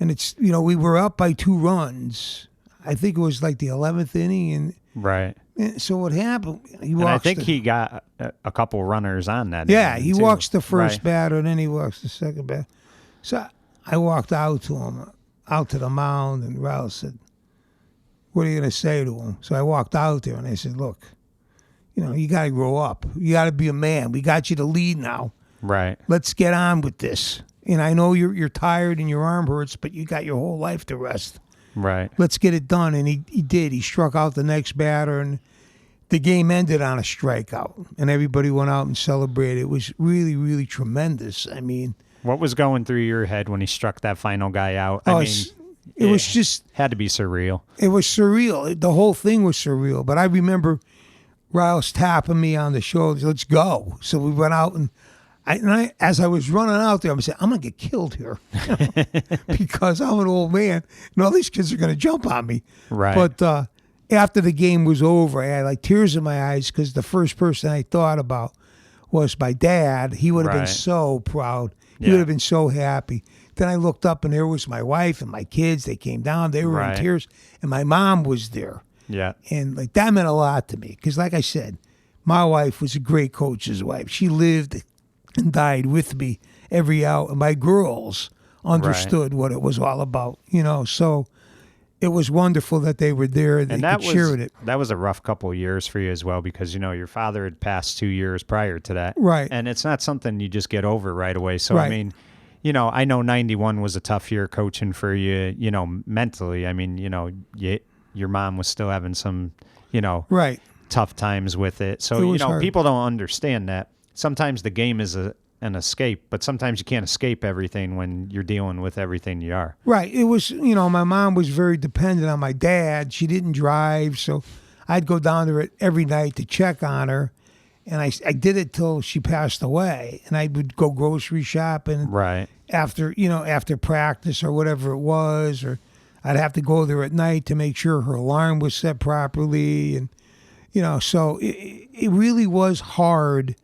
and it's we were up by 2 runs. I think it was the 11th inning, and
Right.
so what happened? He
And I
walks
think
the-
he got a couple runners on that.
Yeah,
inning,
he
too.
walks the first
Right.
batter, and then he walks the second batter. So I walked out to him, out to the mound, and Rouse said, what are you going to say to him? So I walked out there, and I said, look, you got to grow up. You got to be a man. We got you to lead now.
Right.
Let's get on with this. And I know you're tired and your arm hurts, but you got your whole life to rest.
Right.
Let's get it done. And he did. He struck out the next batter, and the game ended on a strikeout. And everybody went out and celebrated. It was really, really tremendous. I mean,
What was going through your head when he struck that final guy out?
Oh,
I mean,
it was just,
had to be surreal.
it was surreal. The whole thing was surreal. But I remember Riles tapping me on the shoulder, let's go. So we went out, and as I was running out there, I said, I'm going to get killed here because I'm an old man, and all these kids are going to jump on me.
Right.
But after the game was over, I had tears in my eyes because the first person I thought about was my dad. He would have been
Right.
so proud. He
Yeah.
would have been so happy. Then I looked up, and there was my wife and my kids. They came down. They were
Right.
in tears, and my mom was there.
Yeah.
And that meant a lot to me because, like I said, my wife was a great coach's wife. She lived and died with me every hour. And my girls understood what it was all about, So it was wonderful that they were there. They
And that
could share it.
that was a rough couple of years for you as well because your father had passed 2 years prior to that.
Right.
And it's not something you just get over right away. So I
Right.
mean, I know 91 was a tough year coaching for you, mentally. I mean, your mom was still having some,
Right.
tough times with it. So,
It was hard.
people don't understand that. Sometimes the game is a an escape, but sometimes you can't escape everything when you're dealing with everything you are.
Right. It was, my mom was very dependent on my dad. She didn't drive, so I'd go down there every night to check on her. And I did it till she passed away. And I would go grocery shopping
Right.
after practice or whatever it was, or I'd have to go there at night to make sure her alarm was set properly. And, so it really was hard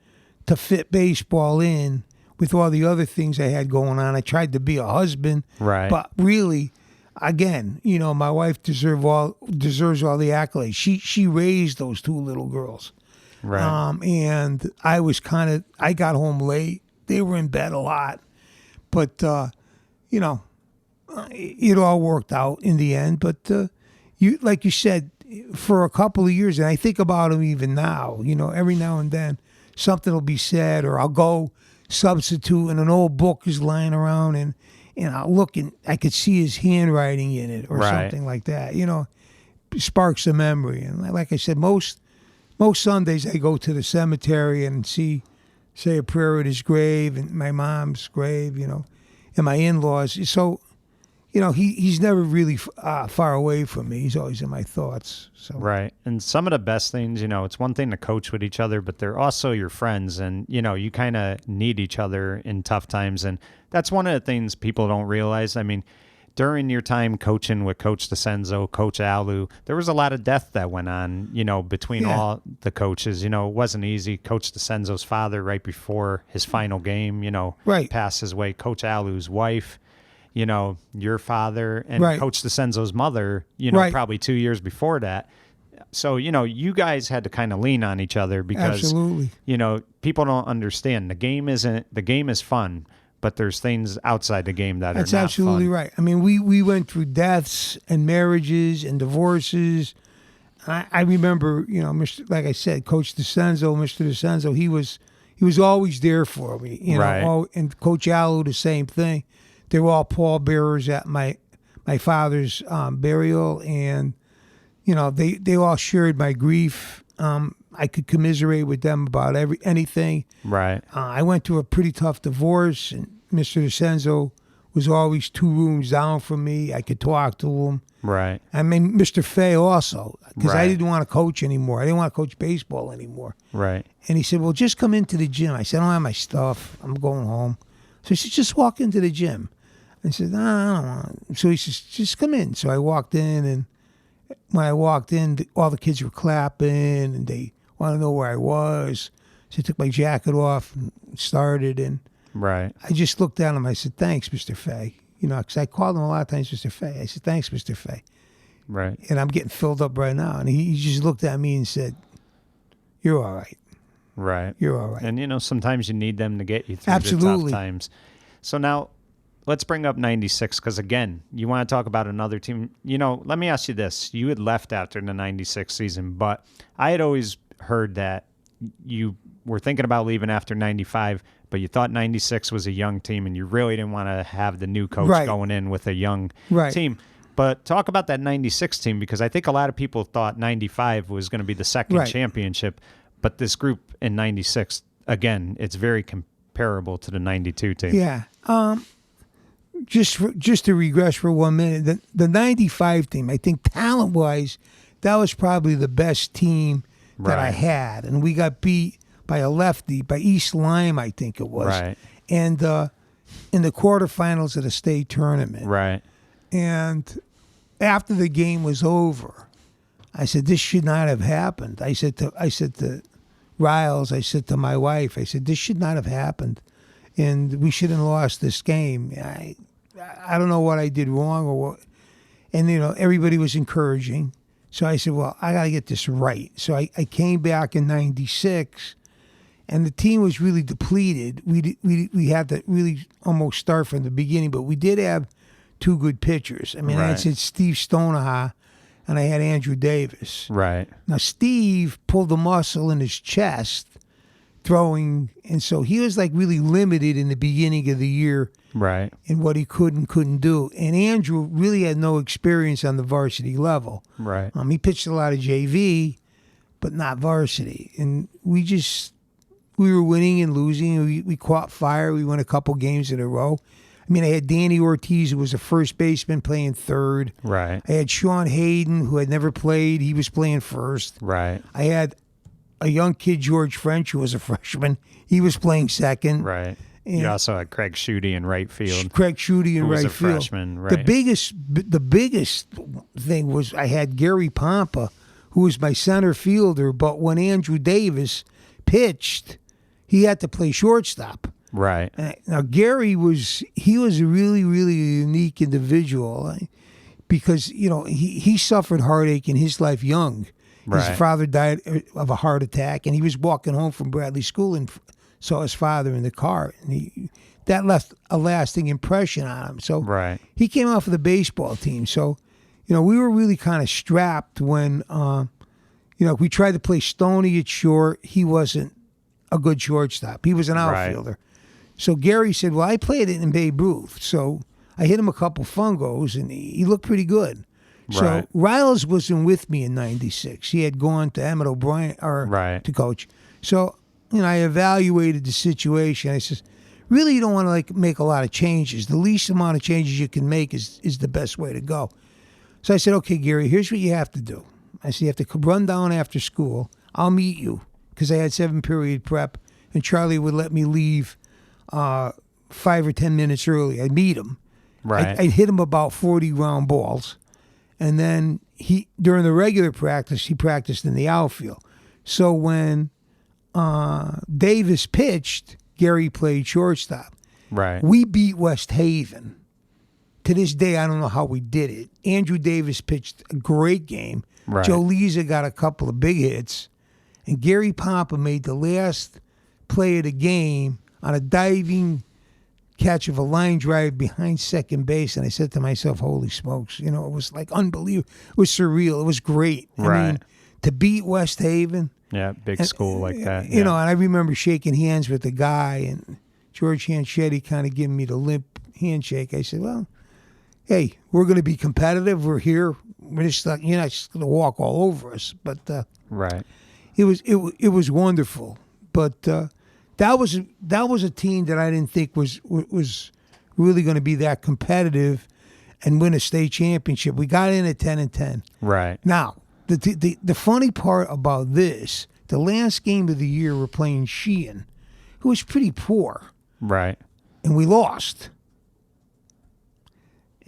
to fit baseball in with all the other things I had going on. I tried to be a husband,
Right.
but really, again, my wife deserves all the accolades. She raised those two little girls.
Right.
And I got home late. They were in bed a lot, but it all worked out in the end. But like you said, for a couple of years, and I think about them even now. Every now and then something will be said, or I'll go substitute, and an old book is lying around, and I'll look and I could see his handwriting in it, or
Right.
something like that. Sparks a memory. And like I said, most Sundays I go to the cemetery and say a prayer at his grave and my mom's grave, and my in-laws. So, he's never really far away from me. He's always in my thoughts. So
Right. And some of the best things, it's one thing to coach with each other, but they're also your friends. And, you kind of need each other in tough times. And that's one of the things people don't realize. I mean, during your time coaching with Coach DeCenzo, Coach Alu, there was a lot of death that went on, between all the coaches. It wasn't easy. Coach DeCenzo's father, right before his final game,
Right.
passed his way. Coach Alu's wife, your father, and
Right.
Coach DeCenzo's mother,
Right.
probably 2 years before that. So, you guys had to kind of lean on each other because,
absolutely.
people don't understand. The game is fun, but there's things outside the game that
That's
are not
absolutely
fun.
right. I mean, we went through deaths and marriages and divorces. I remember, like I said, Coach DeCenzo, Mr. DeCenzo, he was always there for me.
Right.
And Coach Alu, the same thing. They were all pallbearers at my father's burial, and they all shared my grief. I could commiserate with them about anything.
Right.
I went through a pretty tough divorce, and Mr. DeCenzo was always 2 rooms down from me. I could talk to him.
Right.
I mean, Mr. Fay also, because I
Right.
didn't want to coach anymore. I didn't want to coach baseball anymore.
Right.
And he said, well, just come into the gym. I said, I don't have my stuff. I'm going home. So he said, just walk into the gym. I said, no, I don't want. So he says, just come in. So I walked in, and when I walked in, all the kids were clapping, and they wanted to know where I was. So I took my jacket off and started, and
Right.
I just looked at him. I said, thanks, Mr. Fay. Because I called him a lot of times Mr. Fay. I said, thanks, Mr. Fay.
Right.
And I'm getting filled up right now. And he just looked at me and said, you're all right.
Right.
You're all right.
And, sometimes you need them to get you through
Absolutely.
the tough times. So now let's bring up 96, because, again, you want to talk about another team. Let me ask you this. You had left after the 96 season, but I had always heard that you were thinking about leaving after 95, but you thought 96 was a young team, and you really didn't want to have the new coach
Right.
going in with a young
Right.
team. But talk about that 96 team, because I think a lot of people thought 95 was going to be the second
Right.
championship, but this group in 96, again, it's very comparable to the 92 team.
Yeah. Just to regress for 1 minute, the 95 team, I think talent-wise, that was probably the best team that I
Right.
had. And we got beat by a lefty, by East Lyme, I think it was.
Right.
And in the quarterfinals of the state tournament.
Right.
And after the game was over, I said, this should not have happened. I said to Riles, I said to my wife, I said, this should not have happened. And we shouldn't have lost this game. I don't know what I did wrong or what. And, everybody was encouraging. So I said, well, I got to get this right. So I came back in 96, and the team was really depleted. We had to really almost start from the beginning, but we did have 2 good pitchers. I mean, I
Right.
said Steve Stoneha, and I had Andrew Davis.
Right.
Now, Steve pulled a muscle in his chest throwing, and so he was like really limited in the beginning of the year
Right.
in what he could and couldn't do. And Andrew really had no experience on the varsity level.
Right.
He pitched a lot of JV, but not varsity. And we we were winning and losing. We caught fire. We won a couple games in a row. I mean, I had Danny Ortiz, who was a first baseman, playing third.
Right.
I had Sean Hayden, who had never played. He was playing first.
Right.
I had a young kid, George French, who was a freshman. He was playing second.
Right.
And
You also had Craig Schutte in right field.
Craig Schutte in
who was
right
a
field.
freshman, right.
The biggest thing was I had Gary Pompa, who was my center fielder, but when Andrew Davis pitched, he had to play shortstop.
Right.
Now Gary was a really, really unique individual because he suffered heartache in his life young.
Right.
His father died of a heart attack, and he was walking home from Bradley School and saw his father in the car, and that left a lasting impression on him. So
Right.
he came off of the baseball team. So we were really kind of strapped when we tried to play Stoney at short. He wasn't a good shortstop. He was an outfielder. Right. So Gary said, well, I played it in Babe Ruth. So I hit him a couple fungos, and he looked pretty good. So
Right.
Riles wasn't with me in '96. He had gone to Emmett O'Brien to coach. So, I evaluated the situation. I said, really, you don't want to make a lot of changes. The least amount of changes you can make is the best way to go. So I said, okay, Gary, here's what you have to do. I said, you have to run down after school. I'll meet you because I had 7-period prep, and Charlie would let me leave 5 or 10 minutes early. I'd meet him.
Right.
I'd hit him about 40 round balls. And then during the regular practice, he practiced in the outfield. So when Davis pitched, Gary played shortstop.
Right.
We beat West Haven. To this day, I don't know how we did it. Andrew Davis pitched a great game.
Right.
Joe Leza got a couple of big hits. And Gary Pompa made the last play of the game on a diving catch of a line drive behind second base. And I said to myself, holy smokes, it was like unbelievable. It was surreal. It was great.
Right.
I mean, to beat West Haven.
Yeah, big school like that.
And I remember shaking hands with the guy, and George Hanchetti kind of giving me the limp handshake. I said, well, hey, we're going to be competitive. We're here. We're just not, you're not just going to walk all over us. But
right.
It was wonderful. But that was a team that I didn't think was really going to be that competitive and win a state championship. We got in at 10-10.
Right.
Now, the funny part about this, the last game of the year, we're playing Sheehan, who was pretty poor.
Right.
And we lost.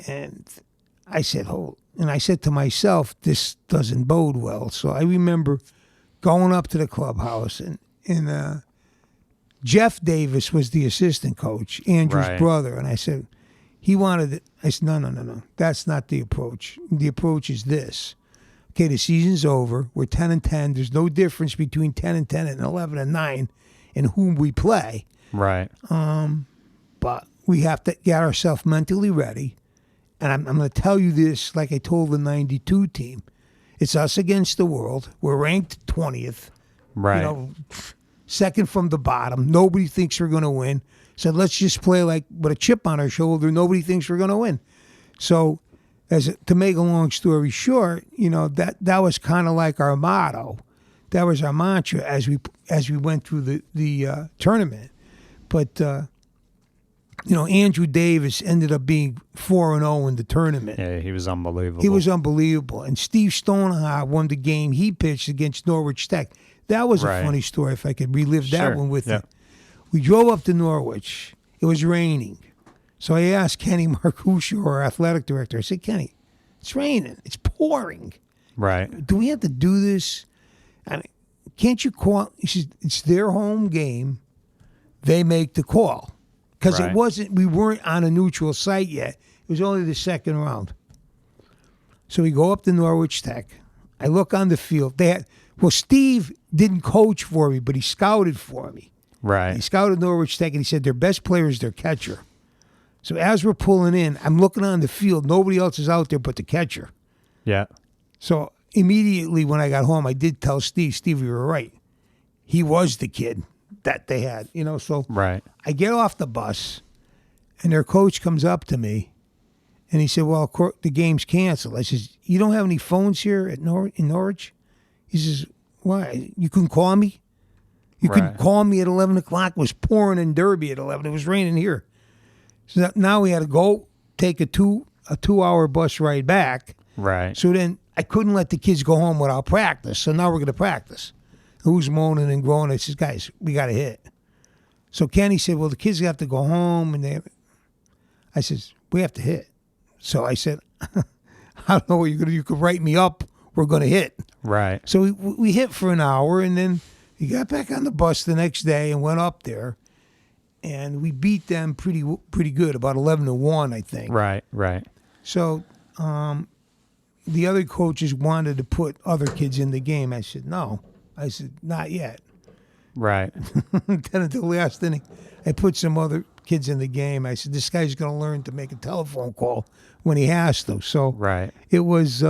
And I said, I said to myself, this doesn't bode well. So I remember going up to the clubhouse, and Jeff Davis was the assistant coach, Andrew's brother. And I said, I said, no, that's not the approach. The approach is this. Okay, the season's over. We're 10-10. There's no difference between 10-10 and 11-9 in whom we play.
Right.
But we have to get ourselves mentally ready. And I'm going to tell you this like I told the 92 team. It's us against the world. We're ranked 20th.
Right.
Second from the bottom. Nobody thinks we're going to win. So let's just play like with a chip on our shoulder. Nobody thinks we're going to win. So to make a long story short, that was kind of like our motto. That was our mantra as we went through the tournament. But Andrew Davis ended up being 4-0 in the tournament.
Yeah, he was unbelievable.
He was unbelievable. And Steve Stonehouse won the game he pitched against Norwich Tech. That was a funny story if I could relive that one with you. We drove up to Norwich. It was raining. So I asked Kenny Marcuscio, our athletic director, I said, Kenny, it's raining. It's pouring.
Right.
Do we have to do this? And can't you call? He says, it's their home game. They make the call. Because we weren't on a neutral site yet. It was only the second round. So we go up to Norwich Tech. I look on the field. Steve didn't coach for me, but he scouted for me.
Right.
He scouted Norwich Tech, and he said their best player is their catcher. So as we're pulling in, I'm looking on the field. Nobody else is out there but the catcher.
Yeah.
So immediately when I got home, I did tell Steve, you were right. He was the kid that they had, so
right.
I get off the bus, and their coach comes up to me, and he said, well, the game's canceled. I says, you don't have any phones here in Norwich? He says, why? You couldn't call me? You
Right.
could call me at 11 o'clock. It was pouring in Derby at 11. It was raining here. So now we had to go take a 2-hour bus ride back.
Right.
So then I couldn't let the kids go home without practice. So now we're going to practice. Who's moaning and groaning? I says, guys, we got to hit. So Kenny said, well, the kids have to go home. I says, we have to hit. So I said, I don't know what you're going to do. You could write me up. We're going to hit.
Right.
So we hit for an hour, and then he got back on the bus the next day and went up there. And we beat them pretty good, about 11-1, I think.
Right. Right.
So the other coaches wanted to put other kids in the game. I said, no. I said, not yet.
Right.
Then at the last inning, I put some other kids in the game. I said, this guy's going to learn to make a telephone call when he has to. So
Right.
it was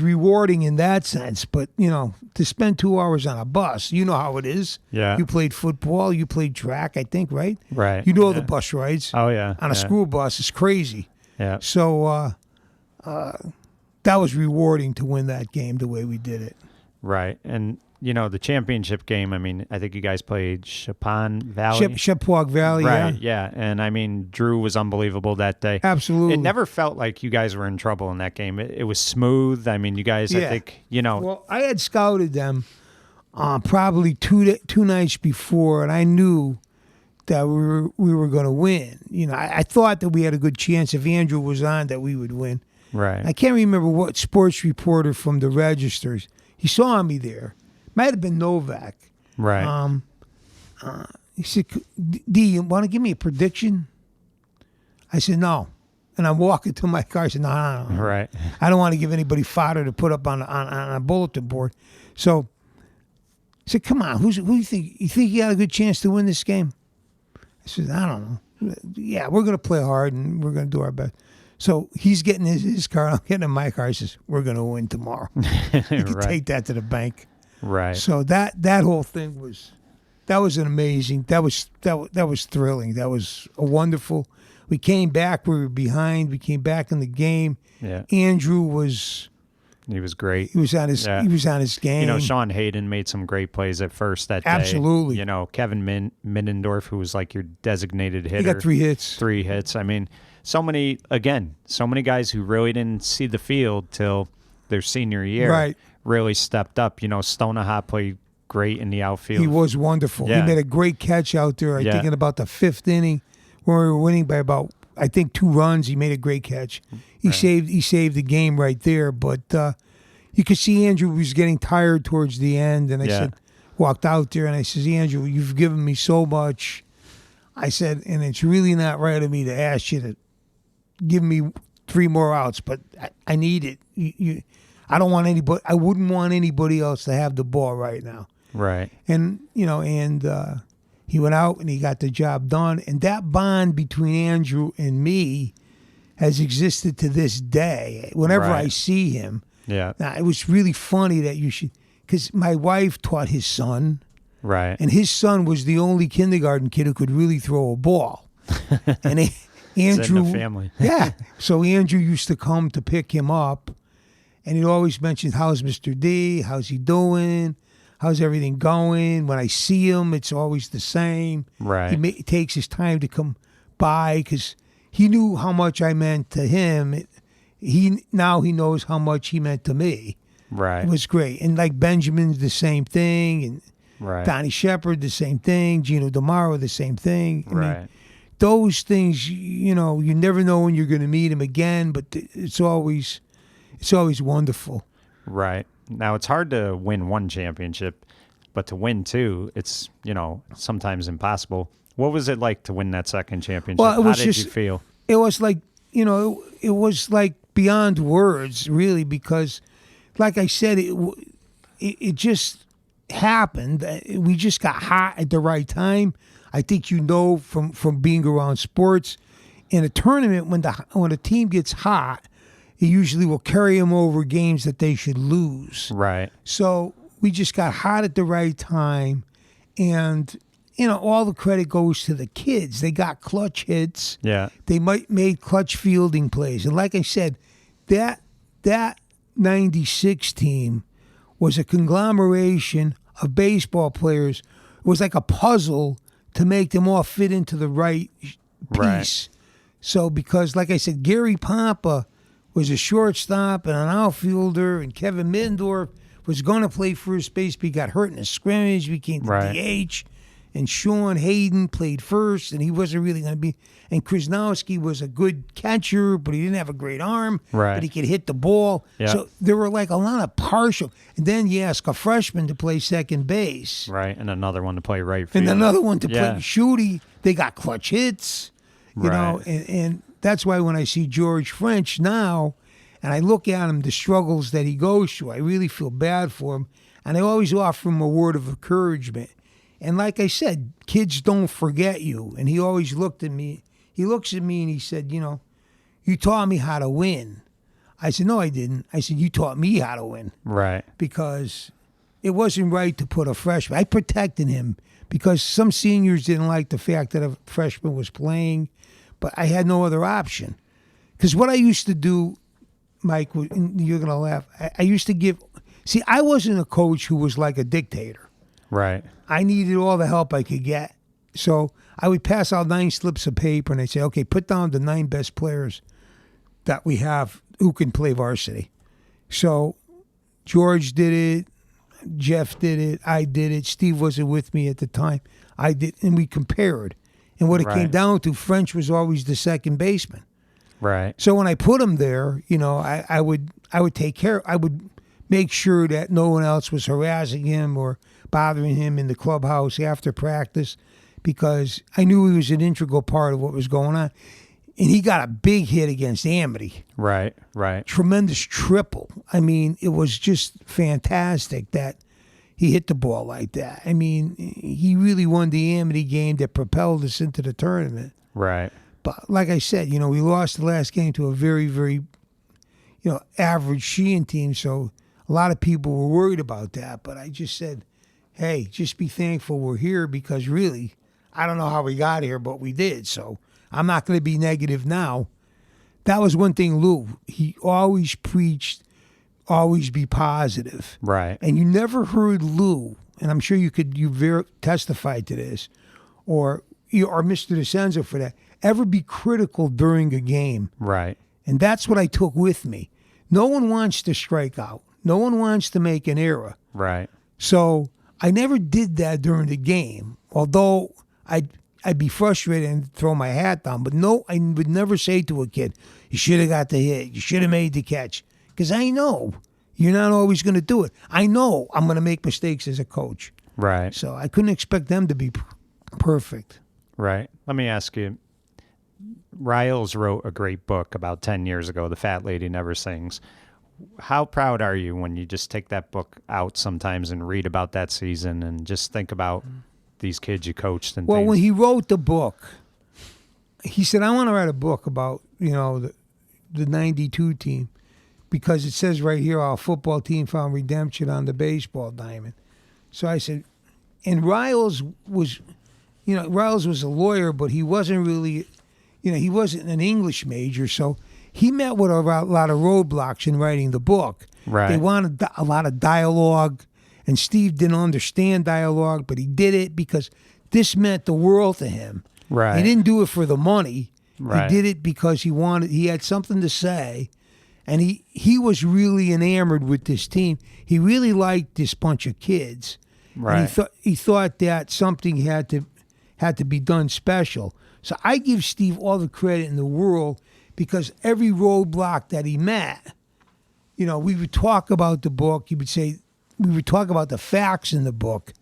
rewarding in that sense. But, to spend 2 hours on a bus, you know how it is.
Yeah.
You played football. You played track, I think, right?
Right.
You know
Yeah.
the bus rides.
Oh yeah.
On a school bus. It's crazy.
Yeah.
So that was rewarding to win that game the way we did it.
Right. And the championship game, I mean, I think you guys played Chapon Valley.
Shepwalk Valley,
Right,
yeah.
yeah. And I mean, Drew was unbelievable that day.
Absolutely.
It never felt like you guys were in trouble in that game. It was smooth. I mean, you guys, I think,
Well, I had scouted them probably two nights before, and I knew that we were going to win. I thought that we had a good chance if Andrew was on that we would win.
right.
I can't remember what sports reporter from the Registers. He saw me there. Might have been Novak.
Right.
He said, D, you want to give me a prediction? I said, no. And I'm walking to my car. I said, no.
Right.
I don't want to give anybody fodder to put up on a bulletin board. So I said, come on, who do you think? You think you got a good chance to win this game? I said, I don't know. Yeah, we're going to play hard and we're going to do our best. So he's getting his car. I'm getting in my car. He says, we're going to win tomorrow. You can
Right.
take that to the bank.
Right.
So that whole thing was an amazing. That was thrilling. That was a wonderful. We came back. We were behind. We came back in the game.
Yeah.
Andrew was.
He was great.
He was on his.
Yeah.
He was on his game.
Sean Hayden made some great plays at first that day.
Absolutely.
Kevin Minnendorf, who was like your designated hitter.
He got 3 hits.
3 hits. I mean, so many guys who really didn't see the field till their senior year.
Right.
Really stepped up. Stoneha played great in the outfield.
He was wonderful.
Yeah.
He made a great catch out there. I
Yeah.
think in about the 5th inning, when we were winning by about 2 runs. He made a great catch. He saved the game right there. But you could see Andrew was getting tired towards the end, and I walked out there and I says, Andrew, you've given me so much. I said, and it's really not right of me to ask you to give me 3 more outs, but I need it. I don't want anybody. I wouldn't want anybody else to have the ball right now.
Right.
And he went out and he got the job done. And that bond between Andrew and me has existed to this day. Whenever
Right.
I see him,
Yeah.
now it was really funny that because my wife taught his son,
Right.
and his son was the only kindergarten kid who could really throw a ball. And
It's in
Andrew,
the family.
yeah. So Andrew used to come to pick him up, and he'd always mention, how's Mr. D? How's he doing? How's everything going? When I see him, it's always the same.
Right.
He takes his time to come by because he knew how much I meant to him. Now he knows how much he meant to me.
Right.
It was great. And like Benjamin's the same thing, and
Right.
Donnie Shepard the same thing, Gino DeMauro the same thing. I mean,
Right.
those things, you never know when you're going to meet him again, but it's always wonderful.
Right. Now, it's hard to win one championship, but to win 2, it's, sometimes impossible. What was it like to win that second championship?
Well, it was
How did
just-
you feel?
It was like, it was like beyond words, really, because, like I said, it just happened. We just got hot at the right time. I think from being around sports, in a tournament, when a team gets hot, it usually will carry them over games that they should lose.
Right.
So we just got hot at the right time, and all the credit goes to the kids. They got clutch hits.
Yeah.
They made clutch fielding plays, and like I said, that '96 team was a conglomeration of baseball players. It was like a puzzle to make them all fit into the right piece.
Right.
So because, like I said, Gary Pampa was a shortstop and an outfielder, and Kevin Middendorf was going to play first base, but he got hurt in a scrimmage, became the
Right.
DH. And Sean Hayden played first, and he wasn't really going to be. And Krasnowski was a good catcher, but he didn't have a great arm.
Right.
But he could hit the ball.
Yeah.
So there were like a lot of partial. And then you ask a freshman to play second base,
Right. And another one to play right field.
and another one to
Yeah.
play shooty. They got clutch hits, you know.
Right.
And that's why when I see George French now, and I look at him, the struggles that he goes through, I really feel bad for him. And I always offer him a word of encouragement. And like I said, kids don't forget you. And he always looked at me. He looks at me and he said, you know, you taught me how to win. I said, no, I didn't. I said, you taught me how to win.
Right.
Because it wasn't right to put a freshman. I protected him because some seniors didn't like the fact that a freshman was playing, but I had no other option. Because what I used to do, Mike, and you're going to laugh, I used to give, see, I wasn't a coach who was like a dictator.
Right.
I needed all the help I could get. So I would pass out 9 slips of paper and I'd say, okay, put down the 9 best players that we have who can play varsity. So George did it, Jeff did it, I did it, Steve wasn't with me at the time. I did, and we compared. And what it came
Right.
down to, French was always the second baseman.
Right.
So when I put him there, you know, I would take care, I would make sure that no one else was harassing him or bothering him in the clubhouse after practice, because I knew he was an integral part of what was going on. And he got a big hit against Amity.
Right. Right.
Tremendous triple. I mean, it was just fantastic that he hit the ball like that. I mean, he really won the Amity game that propelled us into the tournament.
Right.
But like I said, you know, we lost the last game to a very, very, you know, average Sheehan team. So a lot of people were worried about that. But I just said, hey, just be thankful we're here, because really, I don't know how we got here, but we did. So I'm not going to be negative now. That was one thing, Lou. He always preached, always be positive.
Right.
And you never heard Lou, and I'm sure you testify to this, or Mr. DeCenzo for that, ever be critical during a game.
Right.
And that's what I took with me. No one wants to strike out. No one wants to make an error.
Right.
So I never did that during the game, although I'd be frustrated and throw my hat down. But no, I would never say to a kid, you should have got the hit. You should have made the catch. Because I know you're not always going to do it. I know I'm going to make mistakes as a coach.
Right.
So I couldn't expect them to be perfect.
Right. Let me ask you, Riles wrote a great book about 10 years ago, The Fat Lady Never Sings. How proud are you when you just take that book out sometimes and read about that season and just think about these kids you coached and
Well,
things?
when he wrote the book, he said, I want to write a book about, you know, the 92 team, because it says right here, our football team found redemption on the baseball diamond. So I said, and Riles was, you know, Riles was a lawyer, but he wasn't really, you know, he wasn't an English major, so he met with a lot of roadblocks in writing the book.
Right.
They wanted a lot of dialogue, and Steve didn't understand dialogue, but he did it because this meant the world to him.
Right.
He didn't do it for the money.
Right.
He did it because he had something to say, and he was really enamored with this team. He really liked this bunch of kids.
Right.
And he thought that something had to be done special. So I give Steve all the credit in the world, because every roadblock that he met, you know, we would talk about the book. He would say, we would talk about the facts in the book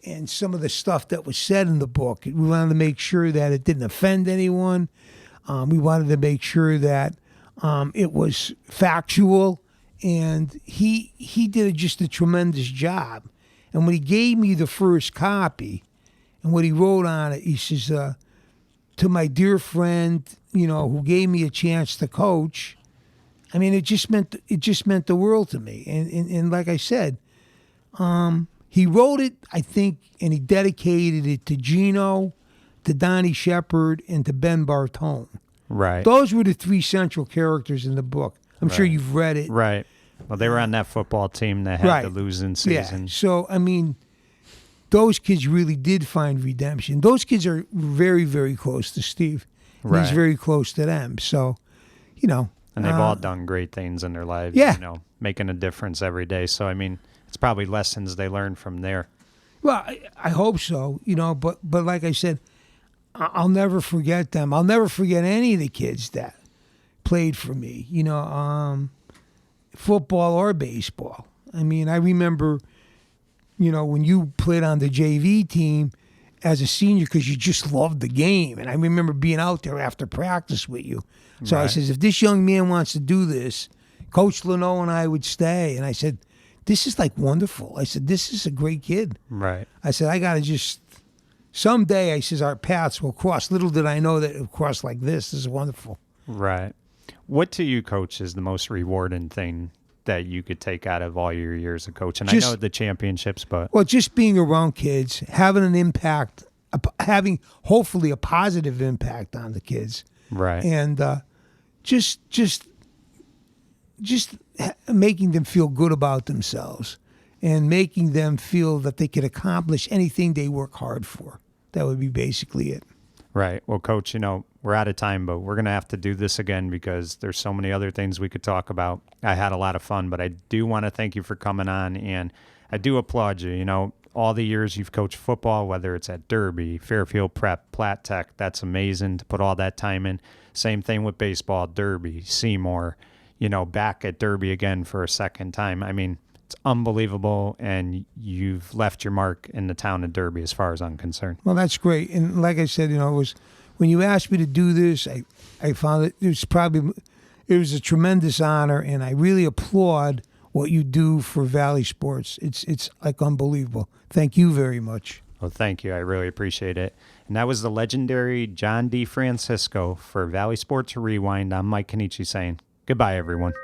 and some of the stuff that was said in the book. We wanted to make sure that it didn't offend anyone. We wanted to make sure that it was factual. And he did just a tremendous job. And when he gave me the first copy and what he wrote on it, he says, to my dear friend, you know, who gave me a chance to coach, I mean, it just meant the world to me. And like I said, he wrote it, I think, and he dedicated it to Gino, to Donnie Shepard, and to Ben Bartone.
Right.
Those were the 3 central characters in the book. I'm sure
Right.
you've read it.
Right. Well, they were on that football team that had
Right.
the losing season.
Yeah. So, I mean, those kids really did find redemption. Those kids are very, very close to Steve. And
Right.
He's very close to them. So, you know.
And they've all done great things in their lives,
Yeah.
you know, making a difference every day. So, I mean, it's probably lessons they learn from there.
Well, I hope so, you know, but like I said, I'll never forget them. I'll never forget any of the kids that played for me, you know, football or baseball. I mean, I remember, you know, when you played on the JV team as a senior because you just loved the game. And I remember being out there after practice with you. So I
Right.
says, if this young man wants to do this, Coach Leno and I would stay. And I said, this is like wonderful. I said, this is a great kid.
Right.
I said, I got to just, someday, I says, our paths will cross. Little did I know that it would cross like this. This is wonderful.
Right. What to you, Coach, is the most rewarding thing that you could take out of all your years of coaching? I
Just-
know the championships, but
Well, just being around kids, having an impact, having hopefully a positive impact on the kids.
right.
And just making them feel good about themselves and making them feel that they can accomplish anything they work hard for. That would be basically it.
Right. Well, Coach, you know, we're out of time, but we're going to have to do this again because there's so many other things we could talk about. I had a lot of fun, but I do want to thank you for coming on, and I do applaud you. You know, all the years you've coached football, whether it's at Derby, Fairfield Prep, Platt Tech, that's amazing to put all that time in. Same thing with baseball, Derby, Seymour, you know, back at Derby again for a second time. I mean, it's unbelievable, and you've left your mark in the town of Derby as far as I'm concerned.
Well, that's great. And like I said, you know, it was when you asked me to do this, I found it was a tremendous honor, and I really applaud what you do for Valley Sports. It's like unbelievable. Thank you very much.
Well, thank you. I really appreciate it. And that was the legendary John DeFrancisco for Valley Sports Rewind. I'm Mike Kenichi saying goodbye, everyone.